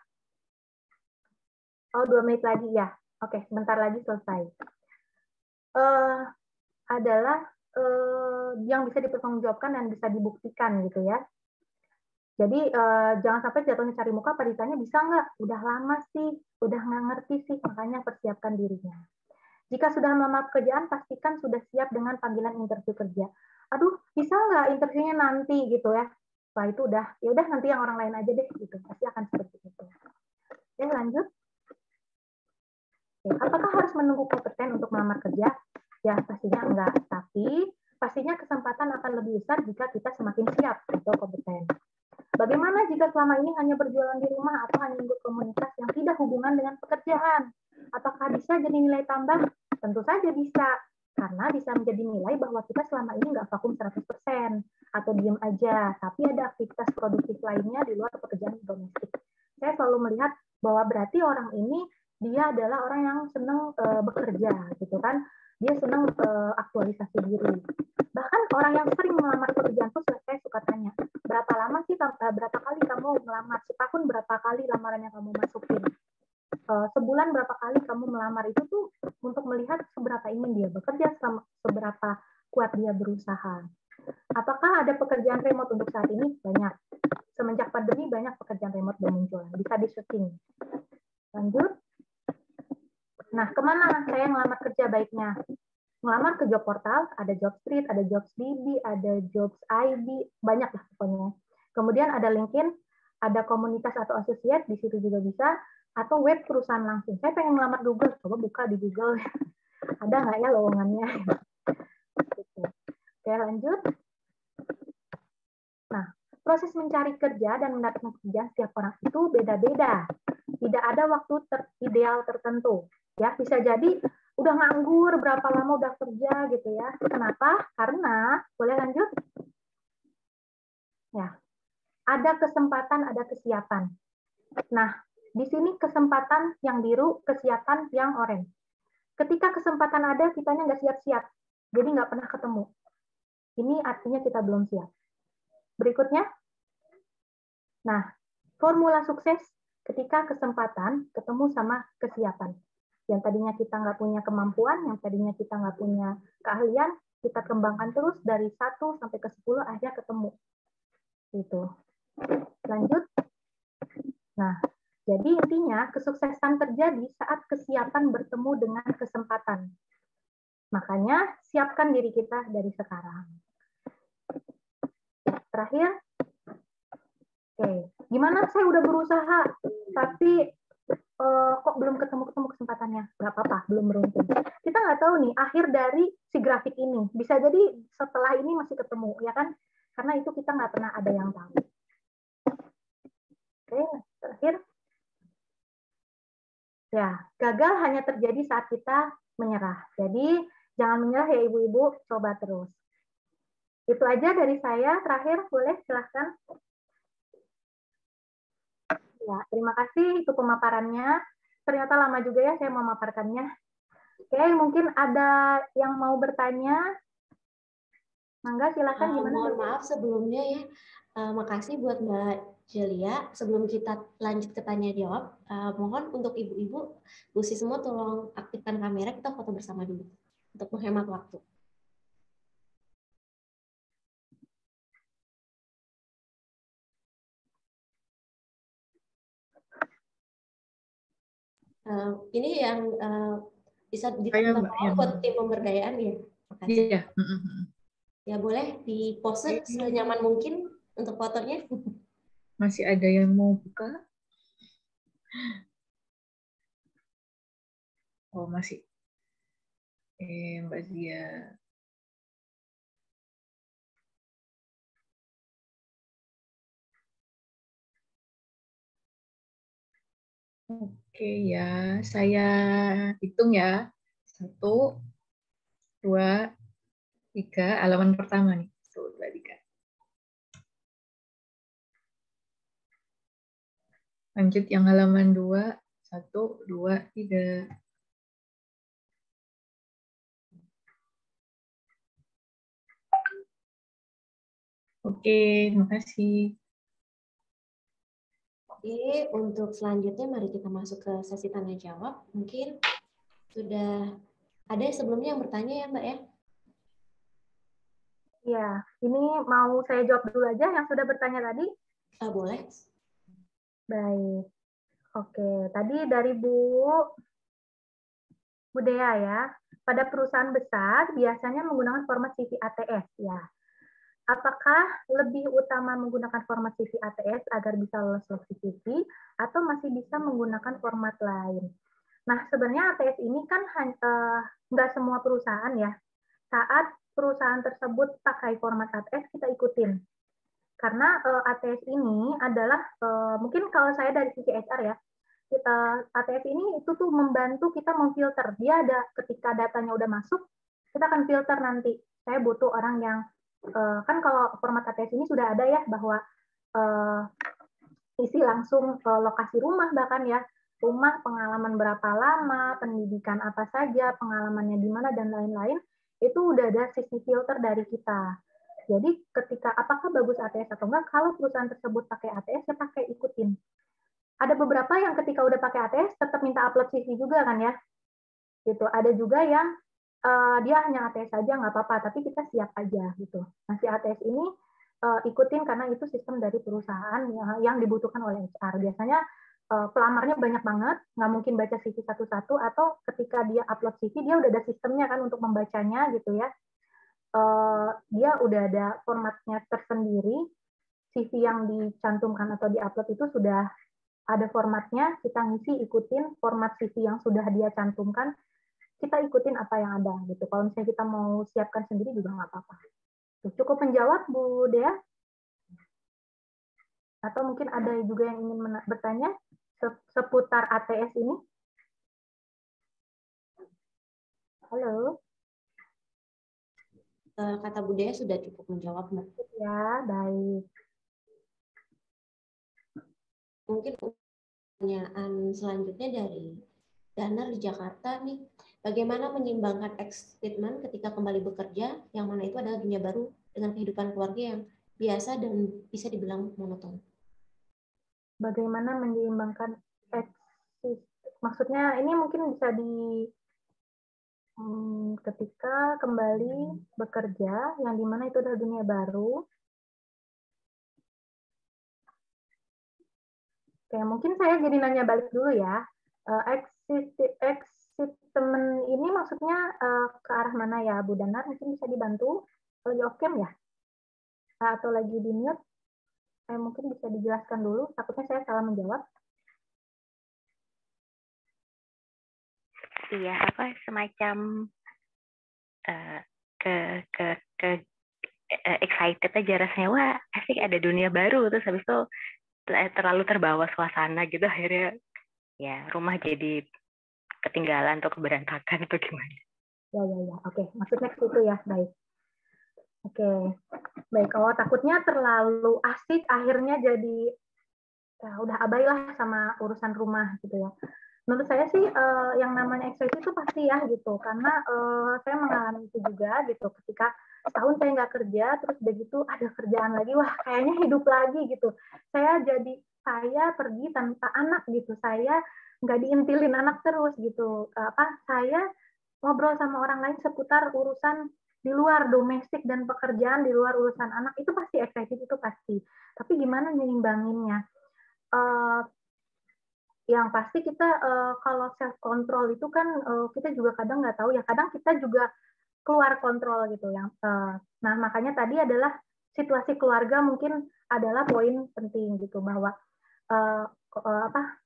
2 menit lagi ya. Oke, sebentar lagi selesai. Adalah yang bisa dipertanggungjawabkan dan bisa dibuktikan gitu ya. Jadi jangan sampai jatuhnya cari muka, apa ditanya bisa nggak? Udah lama sih, udah nggak ngerti sih, makanya persiapkan dirinya. Jika sudah melamar pekerjaan, pastikan sudah siap dengan panggilan interview kerja. Aduh, bisa nggak interviewnya nanti gitu ya? Wah itu udah, ya udah nanti yang orang lain aja deh gitu. Pasti akan seperti itu. Oke, lanjut. Oke, apakah harus menunggu kompeten untuk melamar kerja? Ya pastinya enggak, tapi pastinya kesempatan akan lebih besar jika kita semakin siap atau kompeten. Bagaimana jika selama ini hanya berjualan di rumah atau hanya ikut komunitas yang tidak hubungan dengan pekerjaan? Apakah bisa jadi nilai tambah? Tentu saja bisa, karena bisa menjadi nilai bahwa kita selama ini nggak vakum 100% atau diem aja, tapi ada aktivitas produktif lainnya di luar pekerjaan domestik. Saya selalu melihat bahwa berarti orang ini dia adalah orang yang senang bekerja, gitu kan? Dia senang aktualisasi diri. Bahkan orang yang sering melamar pekerjaan tuh saya suka tanya, berapa lama sih, berapa kali kamu melamar? Setahun berapa kali lamaran yang kamu masukin? Sebulan berapa kali kamu melamar? Itu tuh untuk melihat seberapa ingin dia bekerja, seberapa kuat dia berusaha. Apakah ada pekerjaan remote untuk saat ini? Banyak. Semenjak pandemi banyak pekerjaan remote bermunculan. Bisa di-searching. Lanjut. Nah, kemana saya ngelamar kerja baiknya? Ngelamar ke job portal, ada job street, ada jobs DB, ada jobs ID, banyak lah pokoknya. Kemudian ada LinkedIn, ada komunitas atau associate, di situ juga bisa, atau web perusahaan langsung. Saya pengen ngelamar Google, coba buka di Google. Ada nggak ya lowongannya? Oke, lanjut. Nah, proses mencari kerja dan mendapatkan kerja setiap orang itu beda-beda. Tidak ada waktu ideal tertentu. Ya, bisa jadi udah nganggur berapa lama udah kerja gitu ya. Kenapa? Karena boleh lanjut? Ya. Ada kesempatan, ada kesiapan. Nah, di sini kesempatan yang biru, kesiapan yang oranye. Ketika kesempatan ada, kitanya nggak siap-siap. Jadi nggak pernah ketemu. Ini artinya kita belum siap. Berikutnya. Nah, formula sukses ketika kesempatan ketemu sama kesiapan. Yang tadinya kita nggak punya kemampuan, yang tadinya kita nggak punya keahlian, kita kembangkan terus dari 1 sampai ke 10, akhirnya ketemu. Gitu. Lanjut. Nah, jadi intinya kesuksesan terjadi saat kesiapan bertemu dengan kesempatan. Makanya siapkan diri kita dari sekarang. Terakhir, oke, gimana saya udah berusaha, tapi kok belum ketemu kesempatannya? Nggak apa-apa, belum beruntung. Kita nggak tahu nih akhir dari si grafik ini. Bisa jadi setelah ini masih ketemu, ya kan? Karena itu kita nggak pernah ada yang tahu. Oke, Ya, gagal hanya terjadi saat kita menyerah. Jadi jangan menyerah ya ibu-ibu, coba terus. Itu aja dari saya. Terakhir, boleh silahkan. Ya, terima kasih itu pemaparannya. Ternyata lama juga ya saya memaparkannya. Oke, mungkin ada yang mau bertanya. Mangga silahkan gimana? Mohon maaf sebelumnya ya. Makasih buat Mbak Jelia. Sebelum kita lanjut ke tanya jawab, mohon untuk ibu-ibu, Bu Sis semua tolong aktifkan kamera, kita foto bersama dulu untuk menghemat waktu. Ini yang bisa ditonton buat tim pemberdayaan ya. Makasih. Iya. Ya boleh di pose senyaman mungkin untuk fotonya. Masih ada yang mau buka? Oh masih. Mbak Zia. Oke ya, saya hitung ya. 1, 2, 3, halaman pertama nih. 1, 2, 3. Lanjut yang halaman 2, 1, 2, 3. Oke, terima kasih. Oke, untuk selanjutnya mari kita masuk ke sesi tanya jawab. Mungkin sudah ada sebelumnya yang bertanya ya Mbak ya? Ya, ini mau saya jawab dulu aja yang sudah bertanya tadi. Boleh. Baik. Oke, tadi dari Bu Dea ya. Pada perusahaan besar biasanya menggunakan format CV ATS ya. Apakah lebih utama menggunakan format CV ATS agar bisa lolos seleksi CV atau masih bisa menggunakan format lain? Nah, sebenarnya ATS ini kan nggak semua perusahaan ya. Saat perusahaan tersebut pakai format ATS, kita ikutin. Karena ATS ini adalah, mungkin kalau saya dari sisi HR ya, ATS ini itu tuh membantu kita memfilter. Dia ada ketika datanya udah masuk, kita akan filter nanti. Saya butuh orang yang kan kalau format ATS ini sudah ada ya bahwa isi langsung ke lokasi rumah bahkan ya, rumah, pengalaman berapa lama, pendidikan apa saja, pengalamannya di mana dan lain-lain, itu udah ada sisi filter dari kita. Jadi ketika apakah bagus ATS atau enggak, kalau perusahaan tersebut pakai ATS, ya pakai ikutin. Ada beberapa yang ketika udah pakai ATS tetap minta upload CV juga kan ya. Gitu. Ada juga yang dia hanya ATS saja nggak apa-apa, tapi kita siap aja gitu. Masih ATS ini ikutin karena itu sistem dari perusahaan yang dibutuhkan oleh HR. Biasanya pelamarnya banyak banget, nggak mungkin baca CV satu-satu, atau ketika dia upload CV dia udah ada sistemnya kan untuk membacanya gitu ya. Dia udah ada formatnya tersendiri. CV yang dicantumkan atau diupload itu sudah ada formatnya, kita ngisi ikutin format CV yang sudah dia cantumkan, kita ikutin apa yang ada gitu. Kalau misalnya kita mau siapkan sendiri juga nggak apa-apa. Cukup menjawab Bu Dea? Atau mungkin ada juga yang ingin bertanya seputar ATS ini? Halo? Kata Bu Dea sudah cukup menjawab, Mbak. Ya, baik. Mungkin pertanyaan selanjutnya dari Danar di Jakarta nih. Bagaimana menyimbangkan ex-statement ketika kembali bekerja, yang mana itu adalah dunia baru dengan kehidupan keluarga yang biasa dan bisa dibilang monoton? Bagaimana menyeimbangkan maksudnya ini mungkin bisa ketika kembali bekerja, yang dimana itu adalah dunia baru. Oke, mungkin saya jadi nanya balik dulu ya. Ex-statement ini maksudnya ke arah mana ya, Bu Danar? Mungkin bisa dibantu? Lagi off-cam ya? Atau lagi di mute? Mungkin bisa dijelaskan dulu, takutnya saya salah menjawab. Iya, apa semacam excited aja rasanya, wah asik ada dunia baru, terus habis itu terlalu terbawa suasana gitu, akhirnya ya rumah jadi ketinggalan atau keberantakan atau gimana? Ya. Oke, maksudnya ke situ ya. Baik. Oke. Baik, oh takutnya terlalu asik akhirnya jadi ya udah abailah sama urusan rumah gitu ya. Menurut saya sih yang namanya ekspresi itu pasti ya gitu, karena saya mengalami itu juga gitu. Ketika setahun saya nggak kerja, terus begitu ada kerjaan lagi, wah kayaknya hidup lagi gitu. Saya pergi tanpa anak gitu, saya nggak diintilin anak terus gitu. Saya ngobrol sama orang lain seputar urusan di luar domestik dan pekerjaan, di luar urusan anak, itu pasti excited, itu pasti. Tapi gimana menyimbanginnya? Yang pasti kita kalau self control itu kan kita juga kadang nggak tahu ya, kadang kita juga keluar kontrol gitu yang nah makanya tadi adalah situasi keluarga mungkin adalah poin penting gitu, bahwa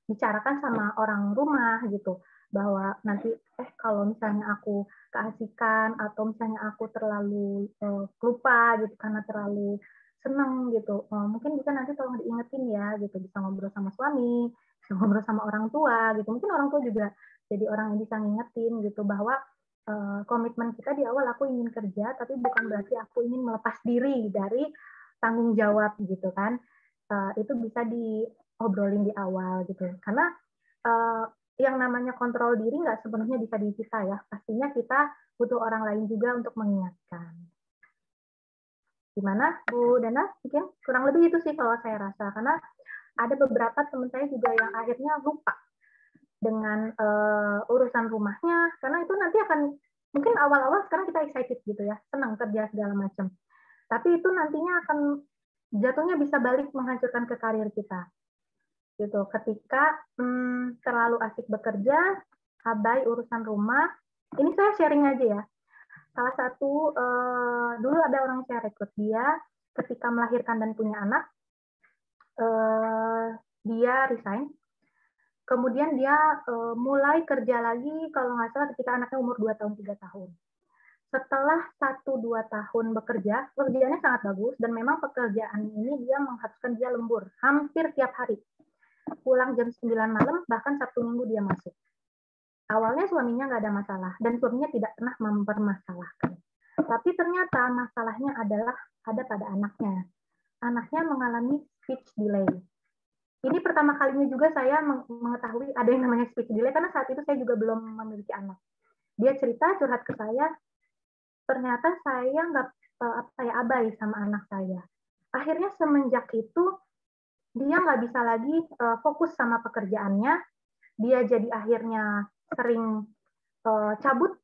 bicarakan sama orang rumah gitu, bahwa nanti kalau misalnya aku keasikan atau misalnya aku terlalu lupa gitu karena terlalu seneng gitu, mungkin bisa nanti tolong diingetin ya gitu, bisa ngobrol sama suami, bisa ngobrol sama orang tua gitu, mungkin orang tua juga jadi orang yang bisa ngingetin gitu, bahwa komitmen kita di awal aku ingin kerja, tapi bukan berarti aku ingin melepas diri dari tanggung jawab gitu kan. Itu bisa diobrolin di awal gitu. Karena yang namanya kontrol diri nggak sepenuhnya bisa di kita ya. Pastinya kita butuh orang lain juga untuk mengingatkan. Gimana Bu Dana? Mungkin kurang lebih itu sih kalau saya rasa. Karena ada beberapa teman saya juga yang akhirnya lupa dengan urusan rumahnya, karena itu nanti akan mungkin awal-awal sekarang kita excited gitu ya, senang kerja segala macam, tapi itu nantinya akan jatuhnya bisa balik menghancurkan ke karir kita gitu, ketika terlalu asik bekerja, abai urusan rumah. Ini saya sharing aja ya, salah satu dulu ada orang saya rekrut, dia ketika melahirkan dan punya anak, dia resign. Kemudian dia mulai kerja lagi, kalau nggak salah ketika anaknya umur 2 tahun, 3 tahun. Setelah 1-2 tahun bekerja, pekerjaannya sangat bagus, dan memang pekerjaan ini dia mengharuskan dia lembur, hampir tiap hari. Pulang jam 9 malam, bahkan Sabtu Minggu dia masuk. Awalnya suaminya nggak ada masalah, dan suaminya tidak pernah mempermasalahkan. Tapi ternyata masalahnya adalah ada pada anaknya. Anaknya mengalami speech delay. Ini pertama kalinya juga saya mengetahui ada yang namanya speech delay, karena saat itu saya juga belum memiliki anak. Dia cerita, curhat ke saya, ternyata saya nggak abai sama anak saya. Akhirnya semenjak itu dia nggak bisa lagi fokus sama pekerjaannya. Dia jadi akhirnya sering cabut,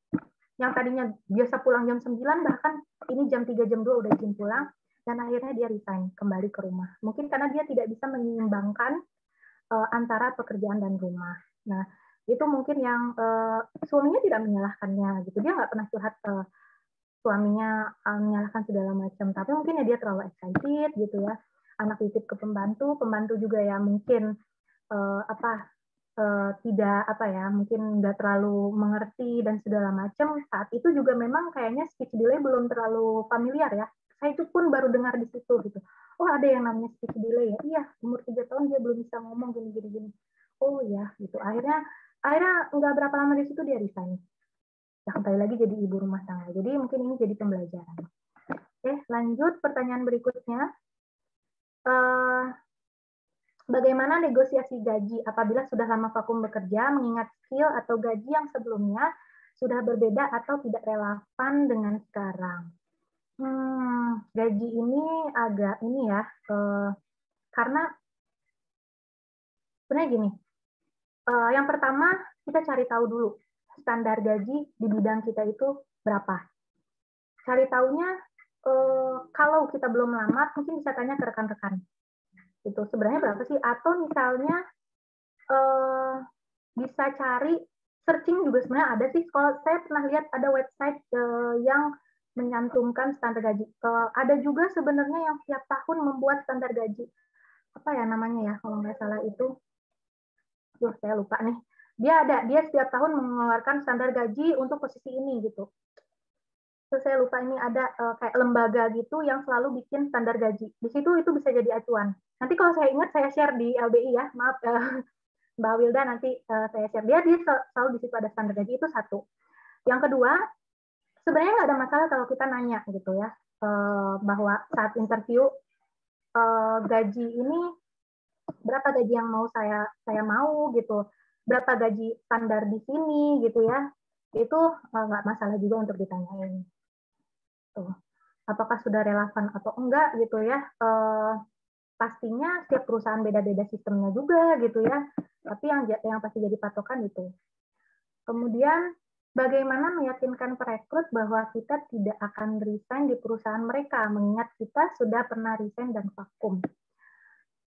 yang tadinya biasa pulang jam 9, bahkan ini jam 3, jam 2 udah izin pulang. Dan akhirnya dia resign, kembali ke rumah. Mungkin karena dia tidak bisa menyeimbangkan antara pekerjaan dan rumah. Nah, itu mungkin yang suaminya tidak menyalahkannya, gitu. Dia nggak pernah curhat suaminya menyalahkan segala macam. Tapi mungkin ya dia terlalu excited, gitu ya. Anak titip ke pembantu, pembantu juga ya mungkin mungkin nggak terlalu mengerti dan segala macam. Saat itu juga memang kayaknya speech delay belum terlalu familiar ya. Saya itu pun baru dengar di situ gitu. Oh ada yang namanya speech delay ya. Iya, umur 3 tahun dia belum bisa ngomong gini. Oh ya, gitu. Akhirnya nggak berapa lama di situ dia resign. Ya, kembali lagi jadi ibu rumah tangga. Jadi mungkin ini jadi pembelajaran. Oke, lanjut pertanyaan berikutnya. Bagaimana negosiasi gaji apabila sudah lama vakum bekerja, mengingat skill atau gaji yang sebelumnya sudah berbeda atau tidak relevan dengan sekarang? Gaji ini agak ini ya, karena sebenarnya gini, yang pertama kita cari tahu dulu standar gaji di bidang kita itu berapa. Cari tahunya, kalau kita belum melamar, mungkin bisa tanya ke rekan-rekan. Itu sebenarnya berapa sih? Atau misalnya bisa cari searching juga sebenarnya ada sih. Kalau saya pernah lihat ada website yang menyantumkan standar gaji. Ada juga sebenarnya yang setiap tahun membuat standar gaji. Apa ya namanya ya? Kalau nggak salah itu, saya lupa nih. Dia setiap tahun mengeluarkan standar gaji untuk posisi ini gitu. Terus saya lupa, ini ada kayak lembaga gitu yang selalu bikin standar gaji. Di situ itu bisa jadi acuan. Nanti kalau saya ingat saya share di LBI ya. Maaf, Mbak Wilda nanti saya share. Dia selalu di situ ada standar gaji, itu satu. Yang kedua, sebenarnya nggak ada masalah kalau kita nanya gitu ya, bahwa saat interview gaji ini berapa gaji yang mau saya mau gitu, berapa gaji standar di sini gitu ya, itu nggak masalah juga untuk ditanyain. Tuh. Apakah sudah relevan atau enggak gitu ya? Pastinya setiap perusahaan beda-beda sistemnya juga gitu ya. Tapi yang pasti jadi patokan itu. Kemudian bagaimana meyakinkan perekrut bahwa kita tidak akan resign di perusahaan mereka, mengingat kita sudah pernah resign dan vakum.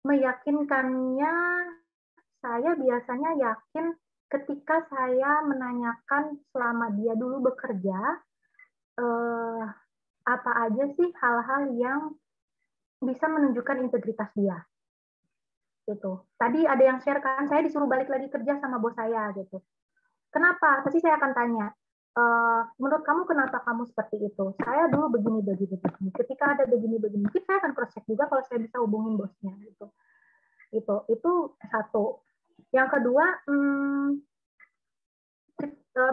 Meyakinkannya, saya biasanya yakin ketika saya menanyakan selama dia dulu bekerja, apa aja sih hal-hal yang bisa menunjukkan integritas dia. Gitu. Tadi ada yang share kan, saya disuruh balik lagi kerja sama bos saya gitu. Kenapa? Pasti saya akan tanya, menurut kamu kenapa kamu seperti itu? Saya dulu begini. Ketika ada begini, mungkin saya akan cross check juga kalau saya bisa hubungin bosnya gitu. Itu satu. Yang kedua,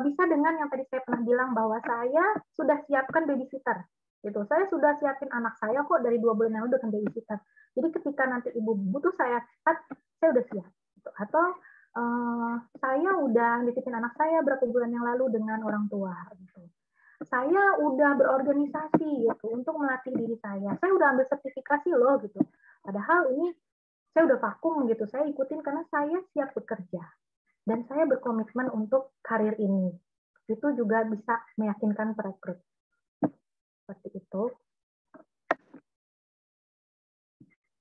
bisa dengan yang tadi saya pernah bilang bahwa saya sudah siapkan babysitter. Gitu. Saya sudah siapin anak saya kok dari 2 bulan yang lalu dengan babysitter. Jadi ketika nanti ibu butuh saya udah siap. Gitu. Atau saya udah nitipin anak saya berapa bulan yang lalu dengan orang tua. Gitu. Saya udah berorganisasi gitu untuk melatih diri saya. Saya udah ambil sertifikasi loh gitu. Padahal ini saya udah vakum gitu. Saya ikutin karena saya siap bekerja dan saya berkomitmen untuk karir ini. Itu juga bisa meyakinkan perekrut. Seperti itu.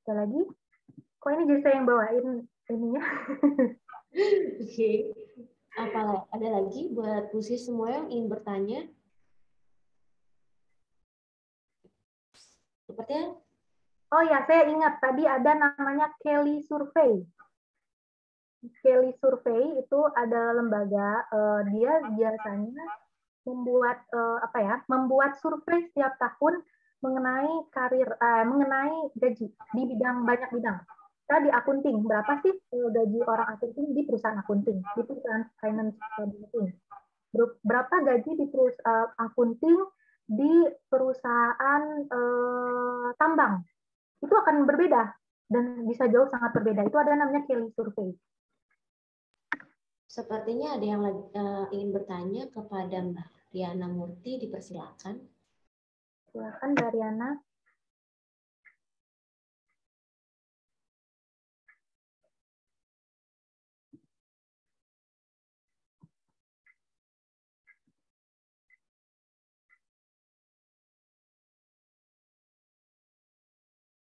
Ada lagi? Kok ini jadi saya yang bawain ininya? Oke. Apa ada lagi buat Pusi semua yang ingin bertanya? Sepertinya. Oh ya, saya ingat tadi ada namanya Kelly Survey. Kelly Survey itu adalah lembaga, dia biasanya membuat survei setiap tahun mengenai mengenai gaji di banyak bidang. Kita di akunting, berapa sih gaji orang akunting di perusahaan akunting, di perusahaan finance akunting? Berapa gaji di perusahaan akunting di perusahaan tambang? Itu akan berbeda dan bisa jauh sangat berbeda. Itu ada namanya Kelly Survey. Sepertinya ada yang ingin bertanya kepada Mbak Riana Murti, dipersilakan. Silakan Mbak Riana.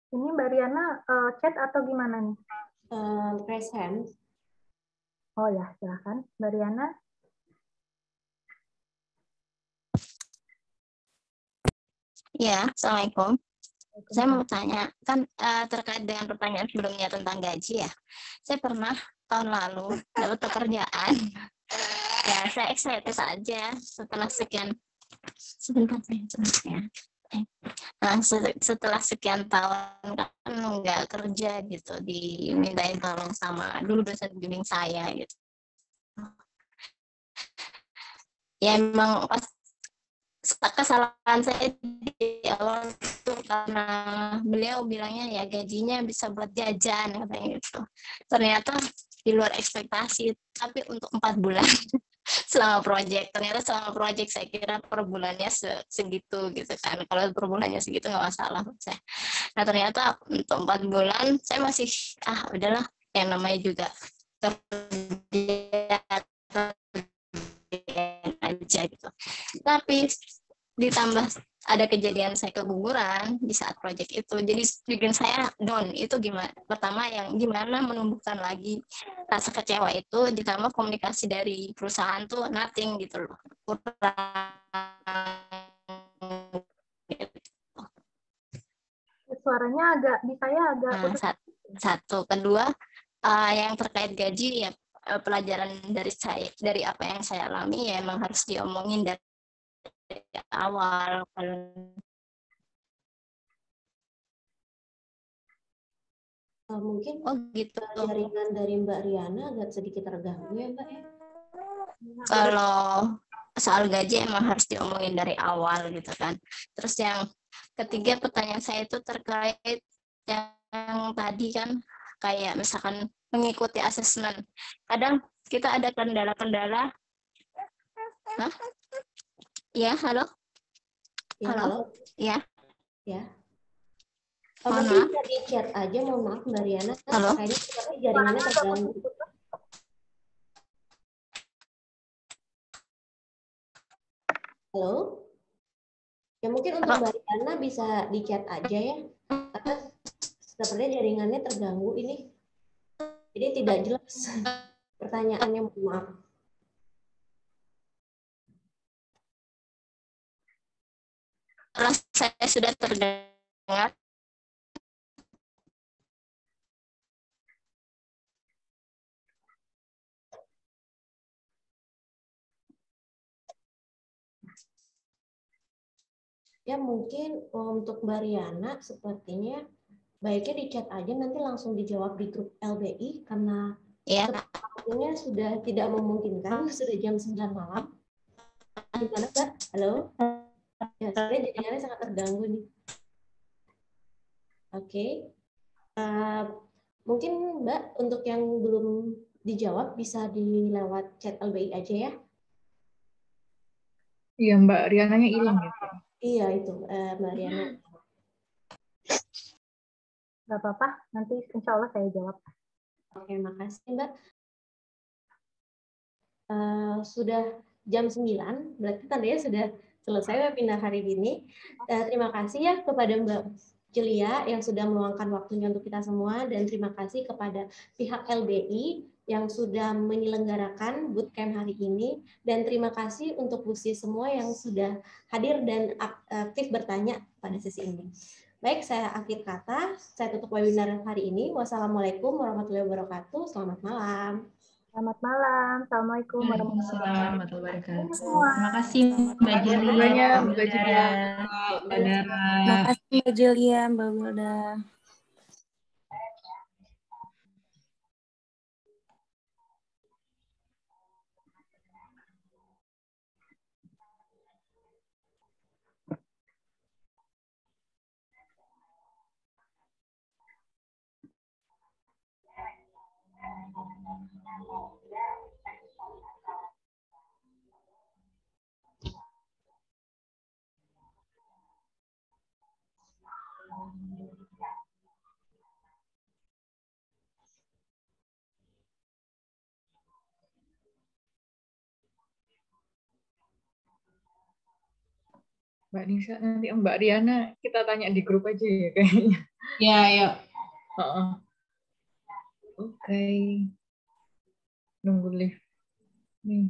Ini Mbak Riana chat atau gimana nih? Raise hand. Oh ya, silakan Mbak Riana. Ya, Assalamualaikum. Saya mau tanya, kan terkait dengan pertanyaan sebelumnya tentang gaji ya. Saya pernah tahun lalu dapat pekerjaan. Ya, saya excited saja setelah sekian setelah sekian tahun kan nggak kerja gitu, dimintain tolong sama dulu dosen bimbing saya gitu. Ya emang pas kesalahan saya di awal itu karena beliau bilangnya ya gajinya bisa buat jajan katanya gitu. Ternyata di luar ekspektasi, tapi untuk 4 bulan selama proyek. Ternyata selama proyek saya kira per bulannya segitu gitu kan. Kalau per bulannya segitu nggak masalah buat saya. Nah ternyata untuk 4 bulan saya masih udahlah, yang namanya juga kerja aja gitu. Tapi ditambah ada kejadian saya keguguran di saat proyek itu, jadi bikin saya down. Itu gimana? Pertama yang gimana menumbuhkan lagi rasa kecewa itu, ditambah komunikasi dari perusahaan tuh nothing gitu loh, kurang. Suaranya agak di saya agak satu. Kedua yang terkait gaji ya, pelajaran dari apa yang saya alami ya emang harus diomongin dari awal. Mungkin Oh gitu. jaringan dari Mbak Riana agak sedikit terganggu ya Mbak ya. Kalau soal gaji emang harus diomongin dari awal gitu kan. Terus yang ketiga pertanyaan saya itu terkait yang tadi kan kayak misalkan mengikuti asesmen. Kadang kita ada kendala-kendala. Hah? Ya, halo? Ya, Halo? halo. Ya. Ya. Mohon Mungkin maaf. bisa di chat aja, mohon maaf Mbak Riana. Halo? Kayaknya seperti jaringannya terganggu. Halo? Ya mungkin untuk Mbak Riana bisa di chat aja ya. Karena sepertinya jaringannya terganggu ini. Jadi tidak jelas pertanyaannya, mohon maaf. Kalau saya sudah terdengar. Ya mungkin untuk Mbak Riana sepertinya baiknya di chat aja, nanti langsung dijawab di grup LBI karena Ya. waktunya sudah tidak memungkinkan, sudah jam 9 malam. Gimana Mbak? Halo? Ya, sebenarnya jaringannya sangat terganggu nih. Oke. Mungkin Mbak untuk yang belum dijawab bisa di lewat chat LBI aja ya. Iya, Mbak Riananya hilang ya. Iya itu Mbak Riana. Nggak apa-apa, nanti insya Allah saya jawab. Oke, makasih Mbak. Sudah jam 9, berarti tandanya sudah selesai webinar hari ini. Terima kasih ya kepada Mbak Julia yang sudah meluangkan waktunya untuk kita semua, dan terima kasih kepada pihak LBI yang sudah menyelenggarakan bootcamp hari ini, dan terima kasih untuk Busi semua yang sudah hadir dan aktif bertanya pada sesi ini. Baik, saya akhir kata, saya tutup webinar hari ini. Wassalamualaikum warahmatullahi wabarakatuh. Selamat malam. Selamat malam. Assalamualaikum warahmatullahi wabarakatuh. semua. Terima kasih Mbak Juli, banyak, Mbak Mbak Julia. Dara, Mbak Dara. Terima kasih Mbak Julia, Mbak Wilda. Mbak Nisa, nanti Mbak Riana kita tanya di grup aja ya kayaknya. Ya, yuk. Oke. Nunggu lift. Nih,